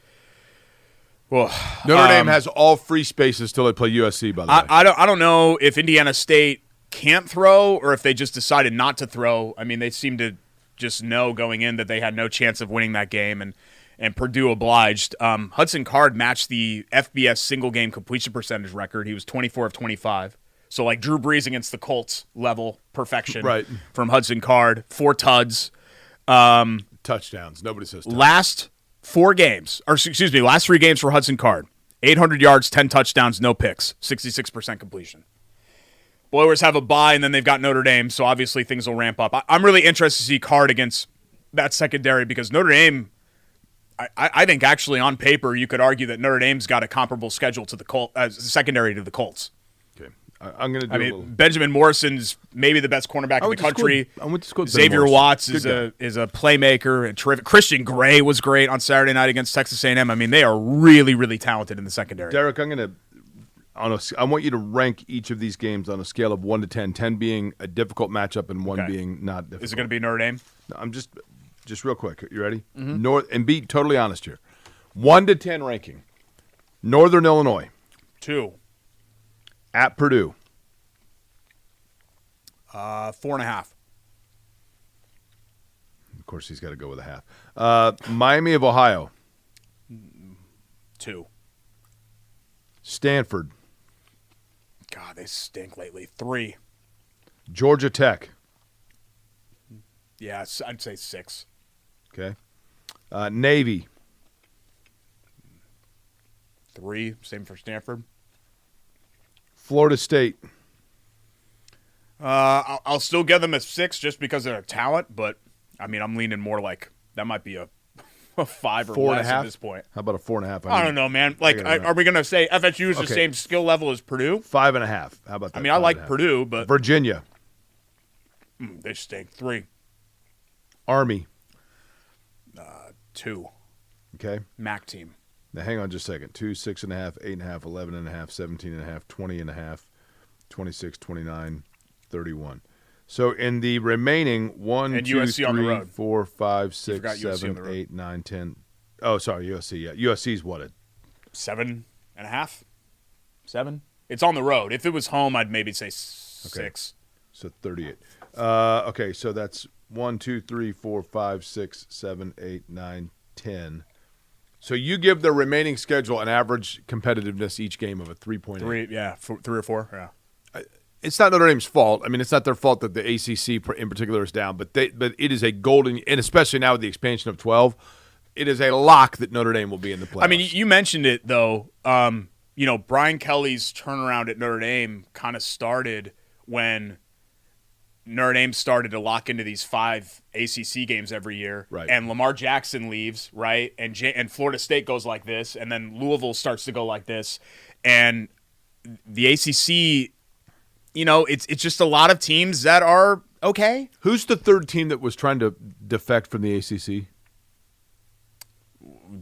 Well, Notre Dame has all free spaces till they play USC, by the way. I don't know if Indiana State can't throw or if they just decided not to throw. I mean, they seemed to just know going in that they had no chance of winning that game, and Purdue obliged. Hudson Card matched the FBS single game completion percentage record. He was 24 of 25. So like Drew Brees against the Colts level perfection Right. from Hudson Card. 4 tuds. Touchdowns. Nobody says touchdowns. Last 3 games for Hudson Card. 800 yards, 10 touchdowns, no picks, 66% completion. Boilers have a bye, and then they've got Notre Dame, so obviously things will ramp up. I'm really interested to see Card against that secondary because Notre Dame, I think actually on paper you could argue that Notre Dame's got a comparable schedule to the Colts, secondary to the Colts. Okay. I'm going to do a little. Benjamin Morrison's maybe the best cornerback in the country. I went to school with Xavier Ben Morrison. Watts Good is guy. a playmaker and terrific. Christian Gray was great on Saturday night against Texas A&M. I mean, they are really, really talented in the secondary. Derek, I'm going to I want you to rank each of these games on a scale of 1 to 10, 10 being a difficult matchup and 1 Okay. being not difficult. Is it going to be Notre Dame? I'm just real quick. You ready? Mm-hmm. North, and be totally honest here. 1 to 10 ranking. Northern Illinois 2. at Purdue. 4.5. Of course, he's got to go with a half. Miami of Ohio. 2. Stanford. God, they stink lately. 3. Georgia Tech. Yeah, I'd say 6. Okay. Navy. 3. Same for Stanford. Florida State. I'll still give them a 6 just because of their talent, but I mean, I'm leaning more like that might be a 5 or 4.5 less at this point. How about a 4.5? I don't know, man. Like, are we going to say FSU is the Okay. same skill level as Purdue? 5.5. How about that? I mean, I like 5.5. Purdue, but Virginia. they stink. 3. Army. 2. Okay. MAC team. Now, hang on just a second. 2, 6.5, 8.5, 11.5, 17.5, 20.5, 26, 29, 31. So in the remaining 1, And 2, USC on the 3, road. 4, 5, forgot 6, USC on 7, the road. 8, 9, 10. Oh, sorry, USC. Yeah, USC's what? 7.5, 7. It's on the road. If it was home, I'd maybe say 6. So 38. Okay, so that's 1, 2, 3, 4, 5, 6, 7, 8, 9, 10. So you give the remaining schedule an average competitiveness each game of a 3.8. 3 or 4. Yeah. It's not Notre Dame's fault. I mean, it's not their fault that the ACC in particular is down, but it is a golden, and especially now with the expansion of 12, it is a lock that Notre Dame will be in the playoffs. I mean, you mentioned it though. Brian Kelly's turnaround at Notre Dame kind of started when Notre Dame started to lock into these 5 ACC games every year, right? And Lamar Jackson leaves, right? And Florida State goes like this, and then Louisville starts to go like this, and the ACC, it's just a lot of teams that are okay. Who's the third team that was trying to defect from the ACC?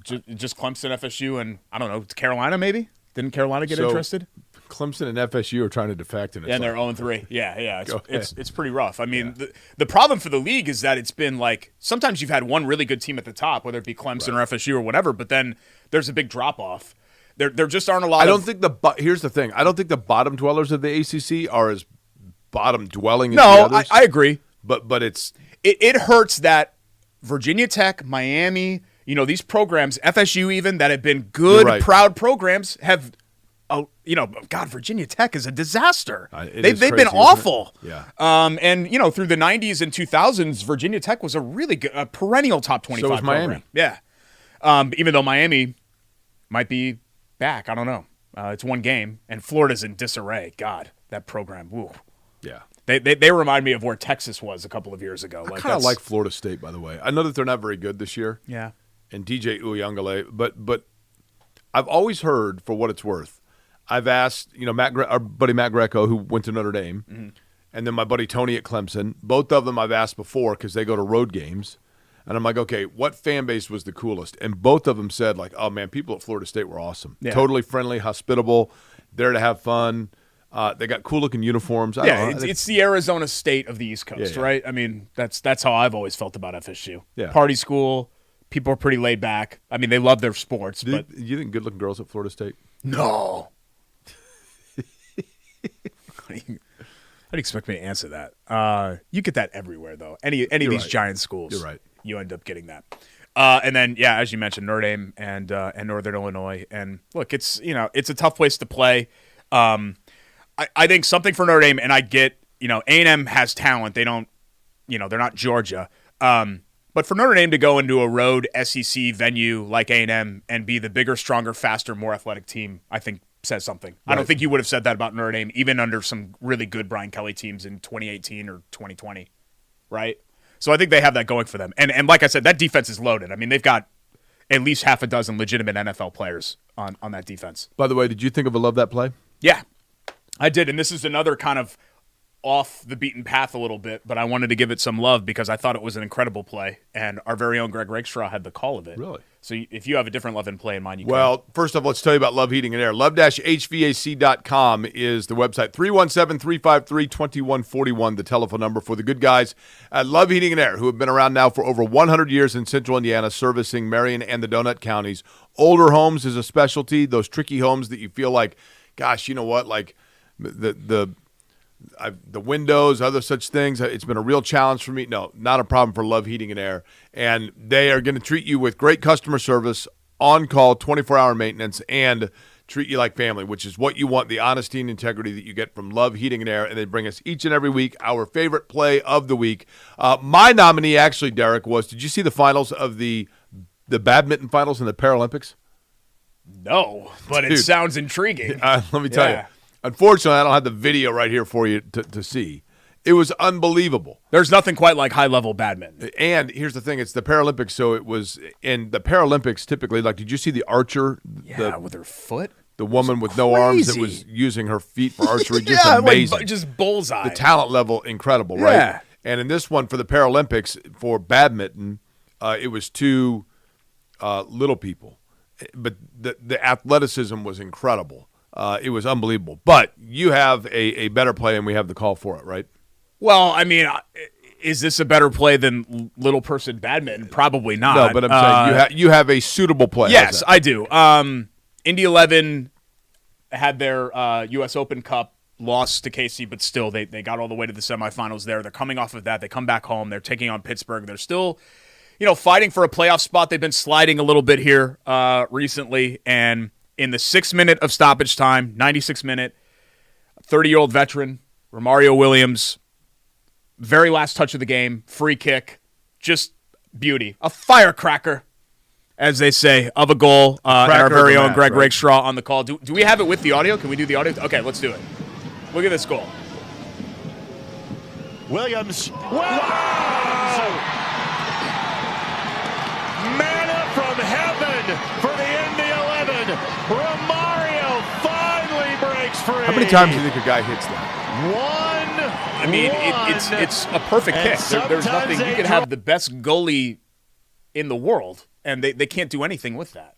Just Clemson, FSU, and I don't know, Carolina maybe? Didn't Carolina get interested? Clemson and FSU are trying to defect, and they're 0-3. Yeah. It's pretty rough. I mean, the problem for the league is that it's been like sometimes you've had one really good team at the top, whether it be Clemson or FSU or whatever, but then there's a big drop off. There just aren't a lot. Here's the thing. I don't think the bottom dwellers of the ACC are as bottom dwelling as the No, others. I agree. But it hurts that Virginia Tech, Miami, these programs, FSU even, that have been good, proud programs have, God, Virginia Tech is a disaster. They've been awful. Yeah. And, through the 90s and 2000s, Virginia Tech was a really good, a perennial top 25 so was program. Miami. Yeah. Even though Miami might be back. I don't know. It's one game, and Florida's in disarray. God, that program. Woo. Yeah. They remind me of where Texas was a couple of years ago. I kind of like Florida State, by the way. I know that they're not very good this year. Yeah. And DJ Uyunglele, but I've always heard, for what it's worth, I've asked, our buddy Matt Greco, who went to Notre Dame, and then my buddy Tony at Clemson. Both of them I've asked before because they go to road games. And I'm like, okay, what fan base was the coolest? And both of them said, like, oh, man, people at Florida State were awesome. Yeah. Totally friendly, hospitable, there to have fun. They got cool-looking uniforms. It's the Arizona State of the East Coast, right? I mean, that's how I've always felt about FSU. Yeah. Party school. People are pretty laid back. I mean, they love their sports. But you think good-looking girls at Florida State? No. How do you expect me to answer that? You get that everywhere, though. Any of these giant schools. You're right. You end up getting that. And then, as you mentioned, Notre Dame and Northern Illinois. And look, it's a tough place to play. I think something for Notre Dame, and I get, A&M has talent. They don't, they're not Georgia. But for Notre Dame to go into a road SEC venue like A&M and be the bigger, stronger, faster, more athletic team, I think says something. Right. I don't think you would have said that about Notre Dame, even under some really good Brian Kelly teams in 2018 or 2020, right? So I think they have that going for them. And like I said, that defense is loaded. I mean, they've got at least half a dozen legitimate NFL players on that defense. By the way, did you think of a love that play? Yeah, I did. And this is another kind of off the beaten path a little bit, but I wanted to give it some love because I thought it was an incredible play, and our very own Greg Rakestraw had the call of it. Really? So if you have a different love and play in mind, you can. Well, first off, let's tell you about Love Heating and Air. Love-HVAC.com is the website. 317-353-2141, the telephone number for the good guys at Love Heating and Air, who have been around now for over 100 years in central Indiana, servicing Marion and the Donut counties. Older homes is a specialty, those tricky homes that you feel like, gosh, you know what, like the windows, other such things. It's been a real challenge for me. No, not a problem for Love Heating and Air. And they are going to treat you with great customer service, on-call, 24-hour maintenance, and treat you like family, which is what you want, the honesty and integrity that you get from Love Heating and Air. And they bring us each and every week our favorite play of the week. My nominee, actually, Derek, was, did you see the finals of the badminton finals in the Paralympics? No, but Dude, it sounds intriguing. Let me tell you. Unfortunately, I don't have the video right here for you to see. It was unbelievable. There's nothing quite like high-level badminton. And here's the thing. It's the Paralympics, so it was – in the Paralympics, typically, like, did you see the archer? Yeah, with her foot? The woman with no arms that was using her feet for archery. Just amazing. Like, just bullseye. The talent level, incredible, right? Yeah. And in this one, for the Paralympics, for badminton, it was two little people. But the athleticism was incredible. It was unbelievable. But you have a better play, and we have the call for it, right? Well, I mean, Is this a better play than little person badminton? Probably not. No, but I'm saying you have a suitable play. Yes, I do. Indy 11 had their U.S. Open Cup, lost to KC, but still they got all the way to the semifinals there. They're coming off of that. They come back home. They're taking on Pittsburgh. They're still, fighting for a playoff spot. They've been sliding a little bit here recently. And in the 6 minute of stoppage time, 96 minute, 30-year-old veteran, Romario Williams, very last touch of the game, free kick, just beauty. A firecracker, as they say, of a goal. And our very own Greg Rakestraw on the call. Do we have it with the audio? Can we do the audio? Okay, let's do it. Look at this goal. Williams. Wow! Manna from heaven for the Indy 11. Romario finally breaks free. How many times do you think a guy hits that? I mean, it's a perfect kick. There's nothing. You could have the best goalie in the world, and they can't do anything with that.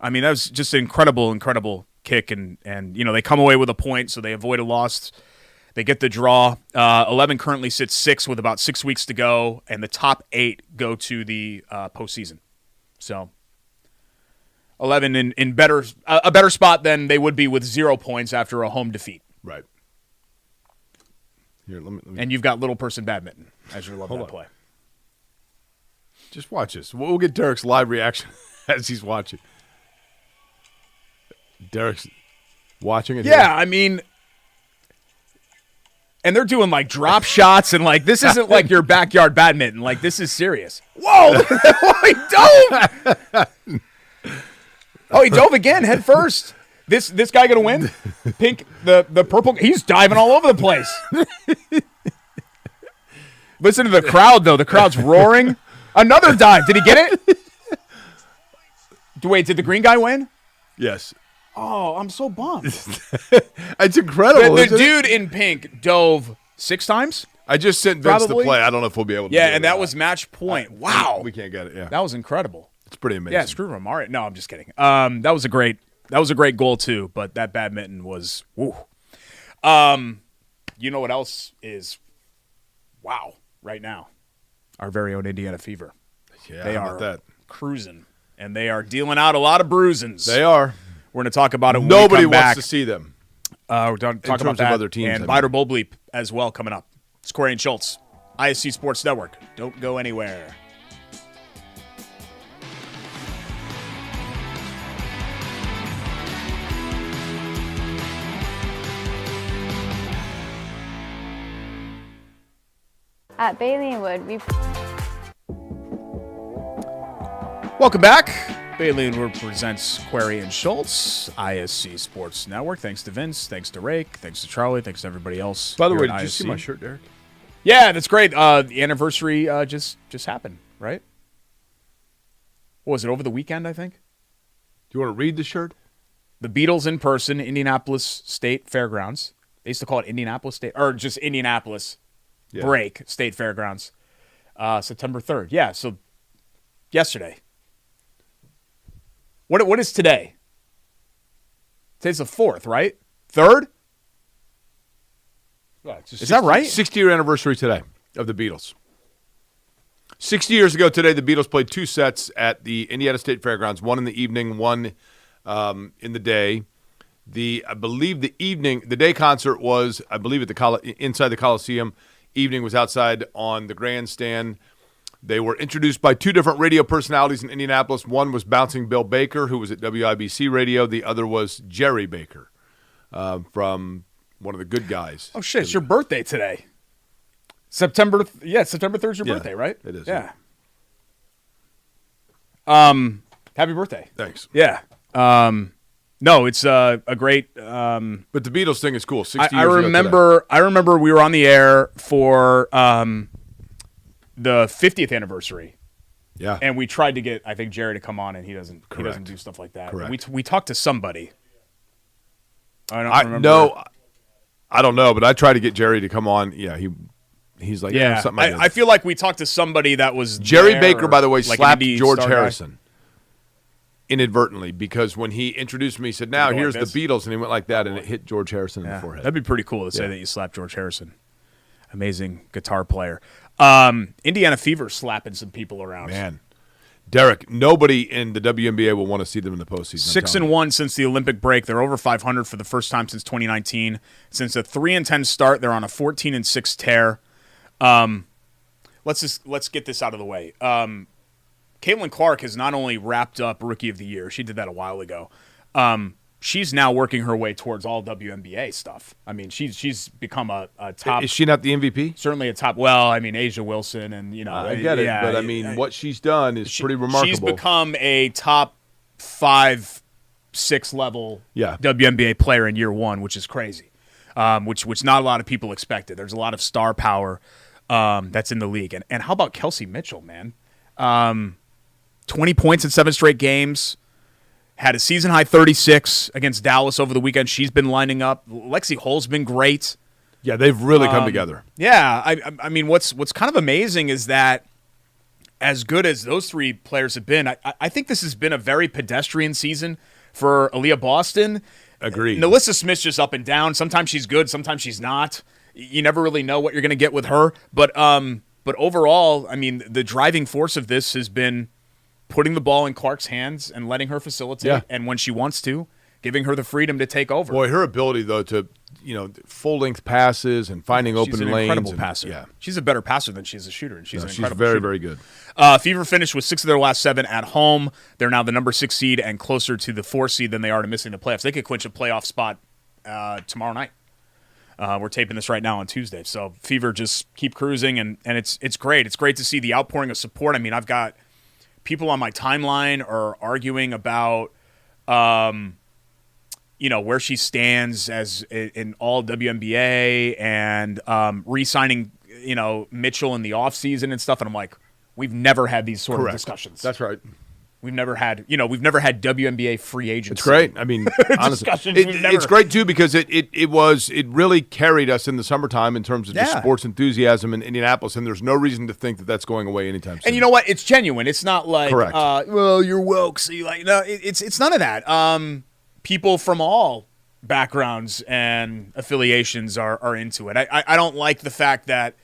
I mean, that was just an incredible kick, and they come away with a point, so they avoid a loss. They get the draw. 11 currently sits 6 with about 6 weeks to go, and the top 8 go to the postseason. So 11 in a better spot than they would be with 0 points after a home defeat. Right. Here, let me. And you've got little person badminton as your love that play. Just watch this. We'll get Derek's live reaction as he's watching. Derek's watching it. Yeah, I mean, and they're doing like drop shots and like this isn't like your backyard badminton. Like this is serious. Whoa! He dove. Oh, he dove again, head first. This guy gonna win? Pink, the purple. He's diving all over the place. Listen to the crowd though. The crowd's roaring. Another dive. Did he get it? Wait, did the green guy win? Yes. Oh, I'm so bummed. It's incredible. The dude in pink dove 6 times. I just sent Vince the play. I don't know if we'll be able to. Yeah, and that was match point. Wow, we can't get it. Yeah, that was incredible. It's pretty amazing. Yeah, screw Romario. No, I'm just kidding. That was a great goal too. But that badminton was woo. You know what else is wow right now? Our very own Indiana Fever. Yeah, they how are about that? Cruising, and they are dealing out a lot of bruisings. They are. We're going to talk about it. When Nobody we come back. wants to see them. We're going to talk about that other teams, and Biter Bull Bleep as well coming up. It's Corey and Schultz, ISC Sports Network. Don't go anywhere. At Bailey & Wood, we... Welcome back. Bailey & Wood presents Query and Schultz, ISC Sports Network. Thanks to Vince. Thanks to Rake. Thanks to Charlie. Thanks to everybody else. By the way, at did you ISC. see my shirt, Derek? Yeah, that's great. The anniversary just happened, right? What was it, over the weekend, I think? Do you want to read the shirt? The Beatles in person, Indianapolis State Fairgrounds. They used to call it Indianapolis State, or just Indianapolis Break State Fairgrounds. September 3rd. Yeah, so yesterday. What is today? Today's the 4th, right? 3rd? Yeah, is that right? 60-year anniversary today of the Beatles. 60 years ago today, the Beatles played 2 sets at the Indiana State Fairgrounds, one in the evening, one in the day. I believe the day concert was, I believe, at inside the Coliseum. Evening was outside on the grandstand. They were introduced by 2 different radio personalities in Indianapolis. One was Bouncing Bill Baker, who was at WIBC Radio. The other was Jerry Baker from one of the Good Guys. Oh, shit. It's your birthday today. September 3rd is your birthday, right? It is. Yeah. Happy birthday. Thanks. Yeah. No, it's a great. But the Beatles thing is cool. 60 I years remember. ago today. I remember we were on the air for the 50th anniversary. Yeah. And we tried to get, I think, Jerry to come on, and he doesn't do stuff like that. Correct. We talked to somebody. I don't remember. No, I don't know, but I tried to get Jerry to come on. Yeah, he's like, yeah, something like that. I feel like we talked to somebody that was Jerry there, Baker, by the way, like slapped Indy George star Harrison. Guy. Inadvertently, because when he introduced me, he said, now here's the this? Beatles, and he went like that, and it hit George Harrison in the forehead. That'd be pretty cool to say that you slapped George Harrison. Amazing guitar player. Indiana Fever slapping some people around. Man. Derek, nobody in the WNBA will want to see them in the postseason. 6-1 since the Olympic break. They're over 500 for the first time since 2019. Since a 3-10 start, they're on a 14-6 tear. Let's get this out of the way. Caitlin Clark has not only wrapped up Rookie of the Year. She did that a while ago. She's now working her way towards all WNBA stuff. I mean, she's become a top. Is she not the MVP? Certainly a top. Well, I mean, Asia Wilson and I get it, but I mean, what she's done is pretty remarkable. She's become a top 5, 6 level Yeah. WNBA player in year one, which is crazy. Which not a lot of people expected. There's a lot of star power that's in the league. And how about Kelsey Mitchell, man? 20 points in 7 straight games. Had a season-high 36 against Dallas over the weekend. She's been lining up. Lexi Hull's been great. Yeah, they've really come together. Yeah, I mean, what's kind of amazing is that as good as those 3 players have been, I think this has been a very pedestrian season for Aaliyah Boston. Agreed. Nalissa Smith's just up and down. Sometimes she's good, sometimes she's not. You never really know what you're going to get with her. But overall, I mean, the driving force of this has been putting the ball in Clark's hands and letting her facilitate, and when she wants to, giving her the freedom to take over. Boy, her ability, though, to full-length passes and finding open lanes. She's an incredible and, passer. Yeah. She's a better passer than she is a shooter, and she's an incredible very, shooter. very good. Fever finished with 6 of their last 7 at home. They're now the number 6 seed and closer to the 4 seed than they are to missing the playoffs. They could clinch a playoff spot tomorrow night. We're taping this right now on Tuesday. So Fever just keep cruising, and it's great. It's great to see the outpouring of support. I mean, I've got people on my timeline are arguing about, where she stands as in all WNBA and re-signing, Mitchell in the offseason and stuff. And I'm like, we've never had these sort of discussions. That's right. We've never had WNBA free agency. It's great. I mean, honestly, it's great too because it really carried us in the summertime in terms of just sports enthusiasm in Indianapolis, and there's no reason to think that that's going away anytime soon. And you know what? It's genuine. It's not like, Correct. Well, you're woke, so you like. No, it's none of that. People from all backgrounds and affiliations are into it. I don't like the fact that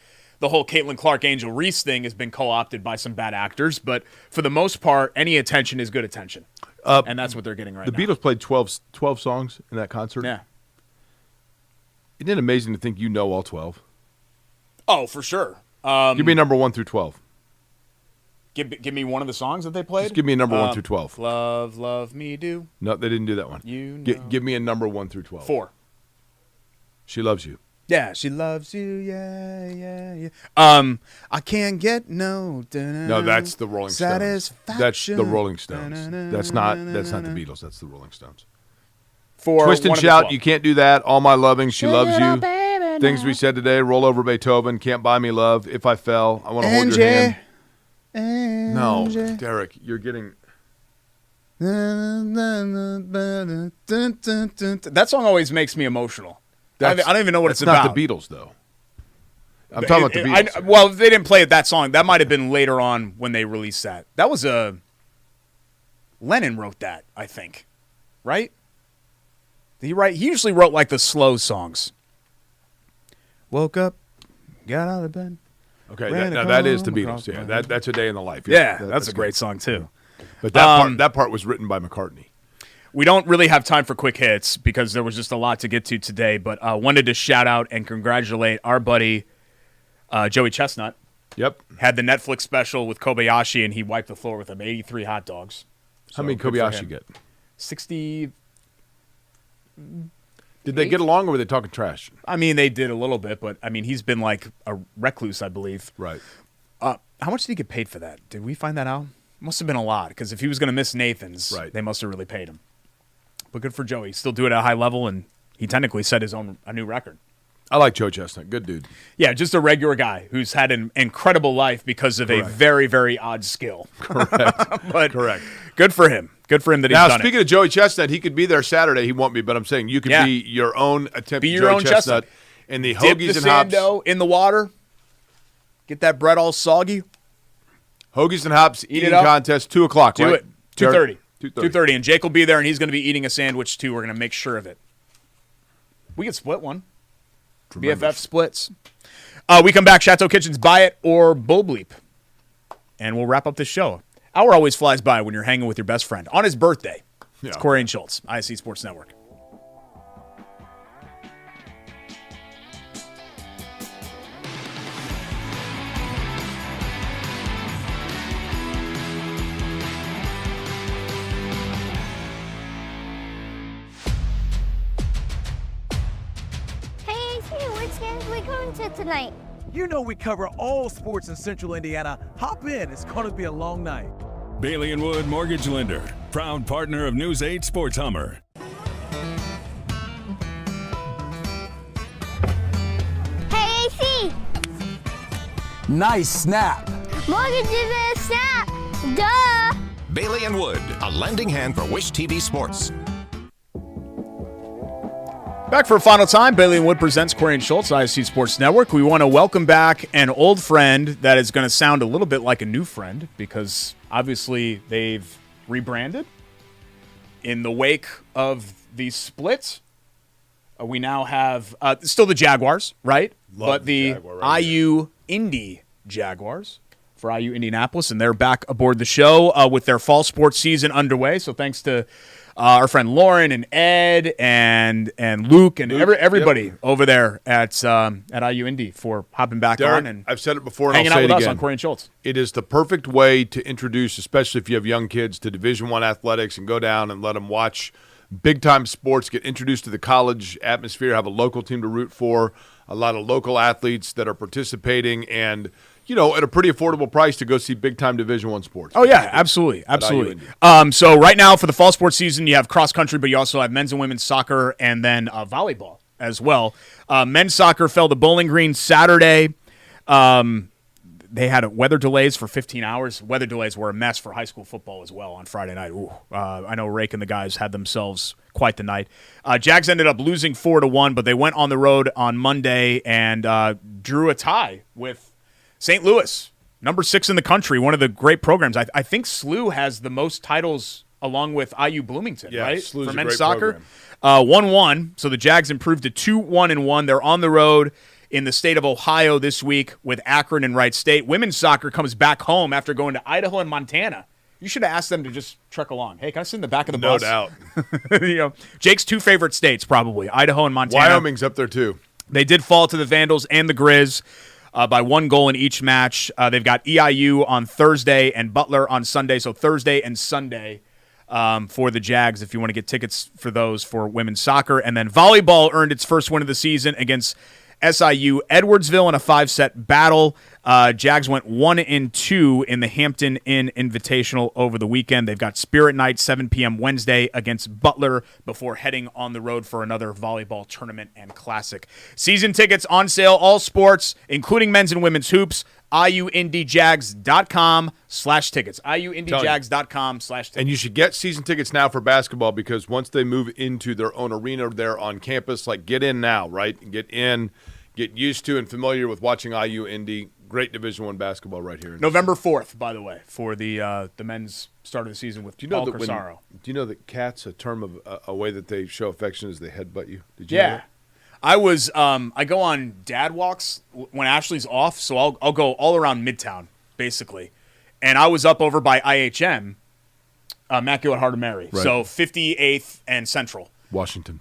the whole Caitlin Clark, Angel Reese thing has been co-opted by some bad actors, but for the most part, any attention is good attention, and that's what they're getting right now. The Beatles played 12 songs in that concert. Yeah. Isn't it amazing to think you know all 12? Oh, for sure. Give me a number 1 through 12. Give me one of the songs that they played? Just give me a number 1 through 12. Love, love me do. No, they didn't do that one. Give me a number 1 through 12. 4. She Loves You. Yeah, she loves you, yeah. I can't get no. No, that's the Rolling Stones. That's the Rolling Stones. That's not the Beatles. That's the Rolling Stones. Twist and Shout, You Can't Do That. All My Loving, She Loves You. Things We Said Today, Roll Over Beethoven, Can't Buy Me Love, If I Fell, I Want to Hold Your Hand. No, Derek, you're getting. That song always makes me emotional. I don't even know what it's about. It's not the Beatles, though. I'm talking about the Beatles. Well, they didn't play that song. That might have been later on when they released that. That was Lennon wrote that, I think. Right? Did he write? He usually wrote like the slow songs. Woke up, got out of bed. Okay, that is the Beatles. Yeah, that's A Day in the Life. Yeah, that's a great song too. But that part was written by McCartney. We don't really have time for quick hits because there was just a lot to get to today, but wanted to shout out and congratulate our buddy Joey Chestnut. Yep. Had the Netflix special with Kobayashi, and he wiped the floor with them. 83 hot dogs. How many Kobayashi get? 60. Did they get along, or were they talking trash? I mean, they did a little bit, but, I mean, he's been like a recluse, I believe. Right. How much did he get paid for that? Did we find that out? Must have been a lot, because if he was going to miss Nathan's, they must have really paid him. But good for Joey. Still do it at a high level, and he technically set a new record. I like Joe Chestnut. Good dude. Yeah, just a regular guy who's had an incredible life because of a very, very odd skill. Correct. But correct. Good for him. Good for him that he's done it. Now, speaking of Joey Chestnut, he could be there Saturday. He won't be, but I'm saying you could be your own attempt be at your Joey own Chestnut. And the Dip hoagies the and hops. sando in the water. Get that bread all soggy. Hoagies and hops eating contest, 2 o'clock, Do right? it. 2:30. 2:30, and Jake will be there, and he's going to be eating a sandwich, too. We're going to make sure of it. We could split one. Tremendous. BFF splits. We come back, Chateau Kitchen's Buy It or Bull Bleep. And we'll wrap up this show. Hour always flies by when you're hanging with your best friend. On his birthday, it's Corey and Schultz, ISC Sports Network. Hey, AC, which games we going to tonight? You know we cover all sports in Central Indiana. Hop in. It's going to be a long night. Bailey and Wood Mortgage Lender, proud partner of News 8 Sports Hummer. Hey, AC, Nice snap. mortgage is a snap. Duh. Bailey and Wood, a lending hand for Wish TV Sports. Back for a final time, Bailey and Wood presents Corey and Schultz, ISC Sports Network. We want to welcome back an old friend that is going to sound a little bit like a new friend because obviously they've rebranded. In the wake of the split, we now have still the Jaguars, right? But the Jaguar right IU Indy Jaguars for IU Indianapolis, and they're back aboard the show with their fall sports season underway. So thanks to our friend Lauren and Ed and Luke and everybody over there at IU Indy for hopping back Derek, on and I've said it before and hanging I'll out say with it us again. on Corey and Schultz. It is the perfect way to introduce, especially if you have young kids, to Division I athletics and go down and let them watch big-time sports, get introduced to the college atmosphere, have a local team to root for, a lot of local athletes that are participating, and at a pretty affordable price to go see big-time Division I sports. Oh, yeah, absolutely. IU So right now for the fall sports season, you have cross country, but you also have men's and women's soccer and then volleyball as well. Men's soccer fell to Bowling Green Saturday. They had weather delays for 15 hours. Weather delays were a mess for high school football as well on Friday night. I know Rake and the guys had themselves quite the night. Jags ended up losing 4-1, but they went on the road on Monday and drew a tie with St. Louis, number 6 in the country, one of the great programs. I think SLU has the most titles along with IU Bloomington, right? SLU's for a men's great soccer. program. 1-1, so the Jags improved to 2-1-1. They're on the road in the state of Ohio this week with Akron and Wright State. Women's soccer comes back home after going to Idaho and Montana. You should have asked them to just trek along. Hey, can I sit in the back of the No bus? doubt. Jake's 2 favorite states, probably, Idaho and Montana. Wyoming's up there, too. They did fall to the Vandals and the Grizz by 1 goal in each match. They've got EIU on Thursday and Butler on Sunday, so Thursday and Sunday for the Jags if you want to get tickets for those for women's soccer. And then volleyball earned its first win of the season against SIU Edwardsville in a 5-set battle. Jags went 1-2 in the Hampton Inn Invitational over the weekend. They've got Spirit Night 7 p.m. Wednesday against Butler before heading on the road for another volleyball tournament and classic. Season tickets on sale, all sports, including men's and women's hoops. IUIndyJags.com/tickets. IUIndyJags.com/tickets. And you should get season tickets now for basketball because once they move into their own arena there on campus, get in now, right? Get in, get used to and familiar with watching IU Indy. Great Division I basketball right here. November 4th, by the way, for the men's start of the season with Paul Corsaro. Do you know that cats, a term of a way that they show affection is they headbutt you? Did you know that? I was I go on dad walks when Ashley's off, so I'll go all around Midtown basically, and I was up over by IHM, Immaculate Heart of Mary, Right. so 58th and Central. Washington.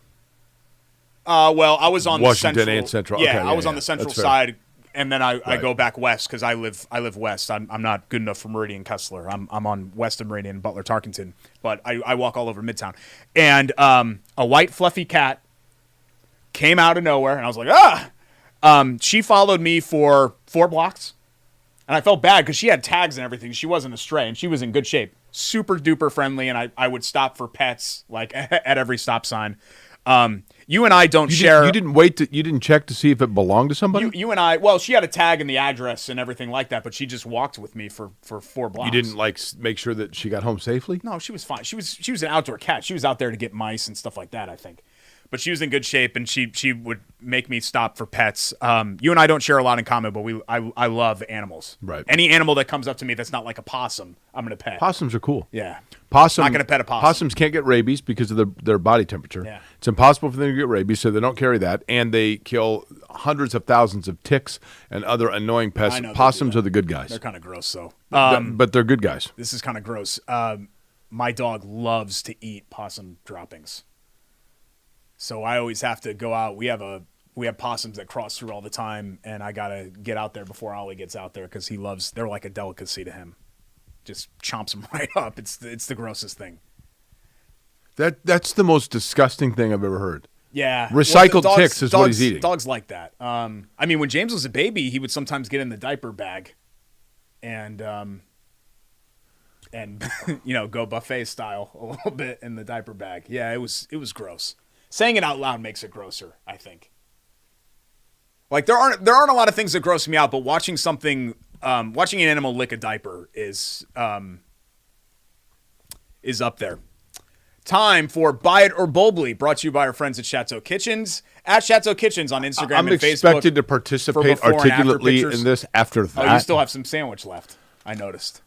Well, I was on Washington the central. and Central. Yeah, Okay, I was on yeah. the central That's fair. side, and then I Right. go back west because I live west. I'm not good enough for Meridian Kessler. I'm on west of Meridian, Butler Tarkenton, but I walk all over Midtown, and a white fluffy cat came out of nowhere, and I was like, she followed me for 4 blocks, and I felt bad because she had tags and everything. She wasn't a stray, and she was in good shape. Super duper friendly, and I would stop for pets at every stop sign. You and I don't share. You didn't check to see if it belonged to somebody? You and I, well, she had a tag and the address and everything like that, but she just walked with me for 4 blocks. You didn't make sure that she got home safely? No, she was fine. She was an outdoor cat. She was out there to get mice and stuff like that, I think. But she was in good shape, and she would make me stop for pets. You and I don't share a lot in common, but I love animals. Right. Any animal that comes up to me that's not like a possum, I'm going to pet. Possums are cool. Yeah. Not gonna pet a possum. Possums can't get rabies because of their body temperature. Yeah. It's impossible for them to to get rabies, so they don't carry that, and they kill hundreds of thousands of ticks and other annoying pests. Possums are the good guys. They're kind of gross, though. But they're good guys. This is kind of gross. My dog loves to eat possum droppings, so I always have to go out. We have possums that cross through all the time, and I gotta get out there before Ollie gets out there because they're like a delicacy to him. Just chomps them right up. It's the grossest thing. That's the most disgusting thing I've ever heard. Yeah. Recycled ticks is what he's eating. Dogs like that. I mean, when James was a baby, he would sometimes get in the diaper bag and go buffet style a little bit in the diaper bag. Yeah, it was gross. Saying it out loud makes it grosser, I think. Like there aren't a lot of things that gross me out, but watching an animal lick a diaper is up there. Time for Buy It or Boldly, brought to you by our friends at Chateau Kitchens. At Chateau Kitchens on Instagram and Facebook. I'm expected to participate articulately in this after that. Oh, you still have some sandwich left, I noticed.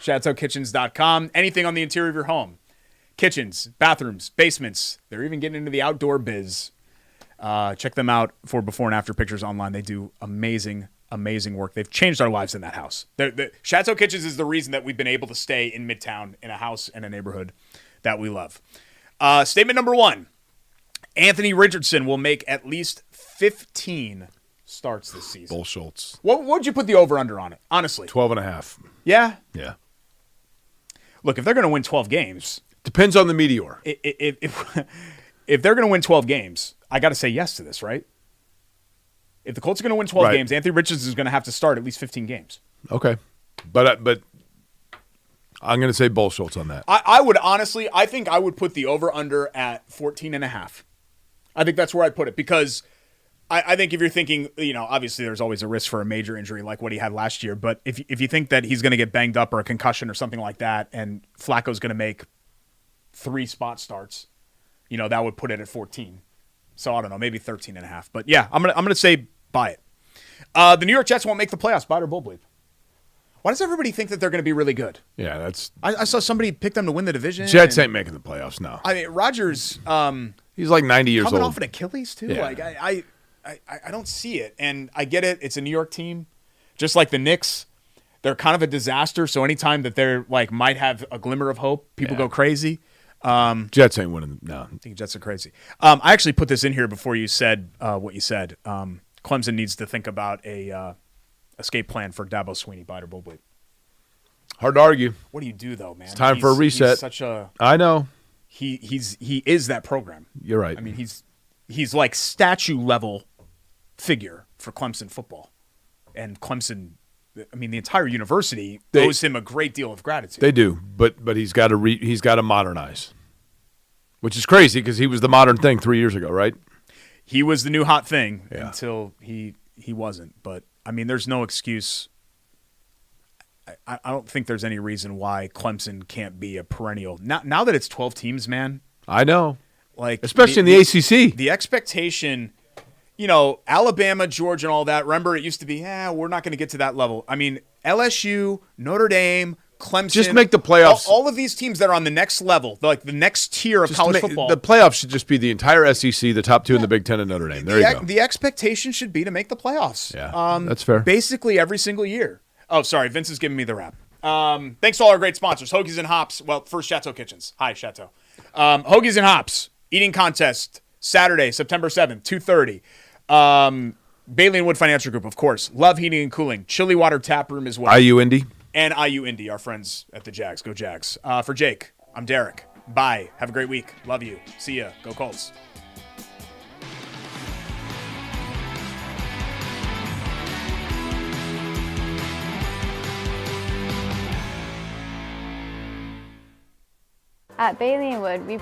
ChateauKitchens.com. Anything on the interior of your home. Kitchens, bathrooms, basements. They're even getting into the outdoor biz. Check them out for before and after pictures online. They do amazing work. They've changed our lives in that house. Chateau Kitchens is the reason that we've been able to stay in Midtown in a house and a neighborhood that we love. Statement number 1. Anthony Richardson will make at least 15 starts this season. Bull Schultz. What would you put the over-under on it, honestly? 12.5. Yeah? Yeah. Look, if they're going to win 12 games. Depends on the meteor. If they're going to win 12 games, I got to say yes to this, right? If the Colts are going to win 12 games, Anthony Richardson is going to have to start at least 15 games. Okay. But I'm going to say Bull Schultz on that. I think I would put the over-under at 14.5. I think that's where I'd put it because I think if you're thinking, obviously there's always a risk for a major injury like what he had last year, but if you think that he's going to get banged up or a concussion or something like that and Flacco's going to make 3 spot starts, that would put it at 14. So I don't know, maybe 13.5. But yeah, I'm gonna say buy it. The New York Jets won't make the playoffs. Buy it or bull bleep. Why does everybody think that they're going to be really good? Yeah, that's. I saw somebody pick them to win the division. Jets ain't making the playoffs now. I mean, Rodgers. He's like 90 years coming old. off an Achilles too. Yeah. Like I don't see it, and I get it. It's a New York team, just like the Knicks. They're kind of a disaster. So anytime that they're like might have a glimmer of hope, people go crazy. Jets ain't winning. No, I think Jets are crazy. I actually put this in here before you said what you said. Clemson needs to think about a escape plan for Dabo Swinney, Buy it or bull bleep. Hard to argue. What do you do though, man? It's time for a reset. He's such a. I know. He is that program. You're right. I mean, he's like statue level figure for Clemson football, and Clemson. I mean, the entire university owes him a great deal of gratitude. They do, but he's got to modernize, which is crazy because he was the modern thing 3 years ago, right? He was the new hot thing until he wasn't. But I mean, there's no excuse. I don't think there's any reason why Clemson can't be a perennial. Now that it's 12 teams, man. I know. Like especially in the ACC. The expectation, Alabama, Georgia, and all that. Remember, it used to be, we're not going to get to that level. I mean, LSU, Notre Dame, Clemson. Just make the playoffs. All of these teams that are on the next level, like the next tier of college football. The playoffs should just be the entire SEC, the top 2 in the Big Ten, and Notre Dame. There you go. The expectation should be to make the playoffs. Yeah, that's fair. Basically every single year. Oh, sorry. Vince is giving me the rap. Thanks to all our great sponsors. Hoagies and Hops. Well, first, Chateau Kitchens. Hi, Chateau. Hoagies and Hops. Eating contest. Saturday, September 7th, 2:30. Bailey and Wood Financial Group, of course. Love Heating and Cooling. Chili Water Tap Room as well. IU Indy. And IU Indy, our friends at the Jags. Go Jags. For Jake, I'm Derek. Bye. Have a great week. Love you. See ya. Go Colts. At Bailey and Wood, we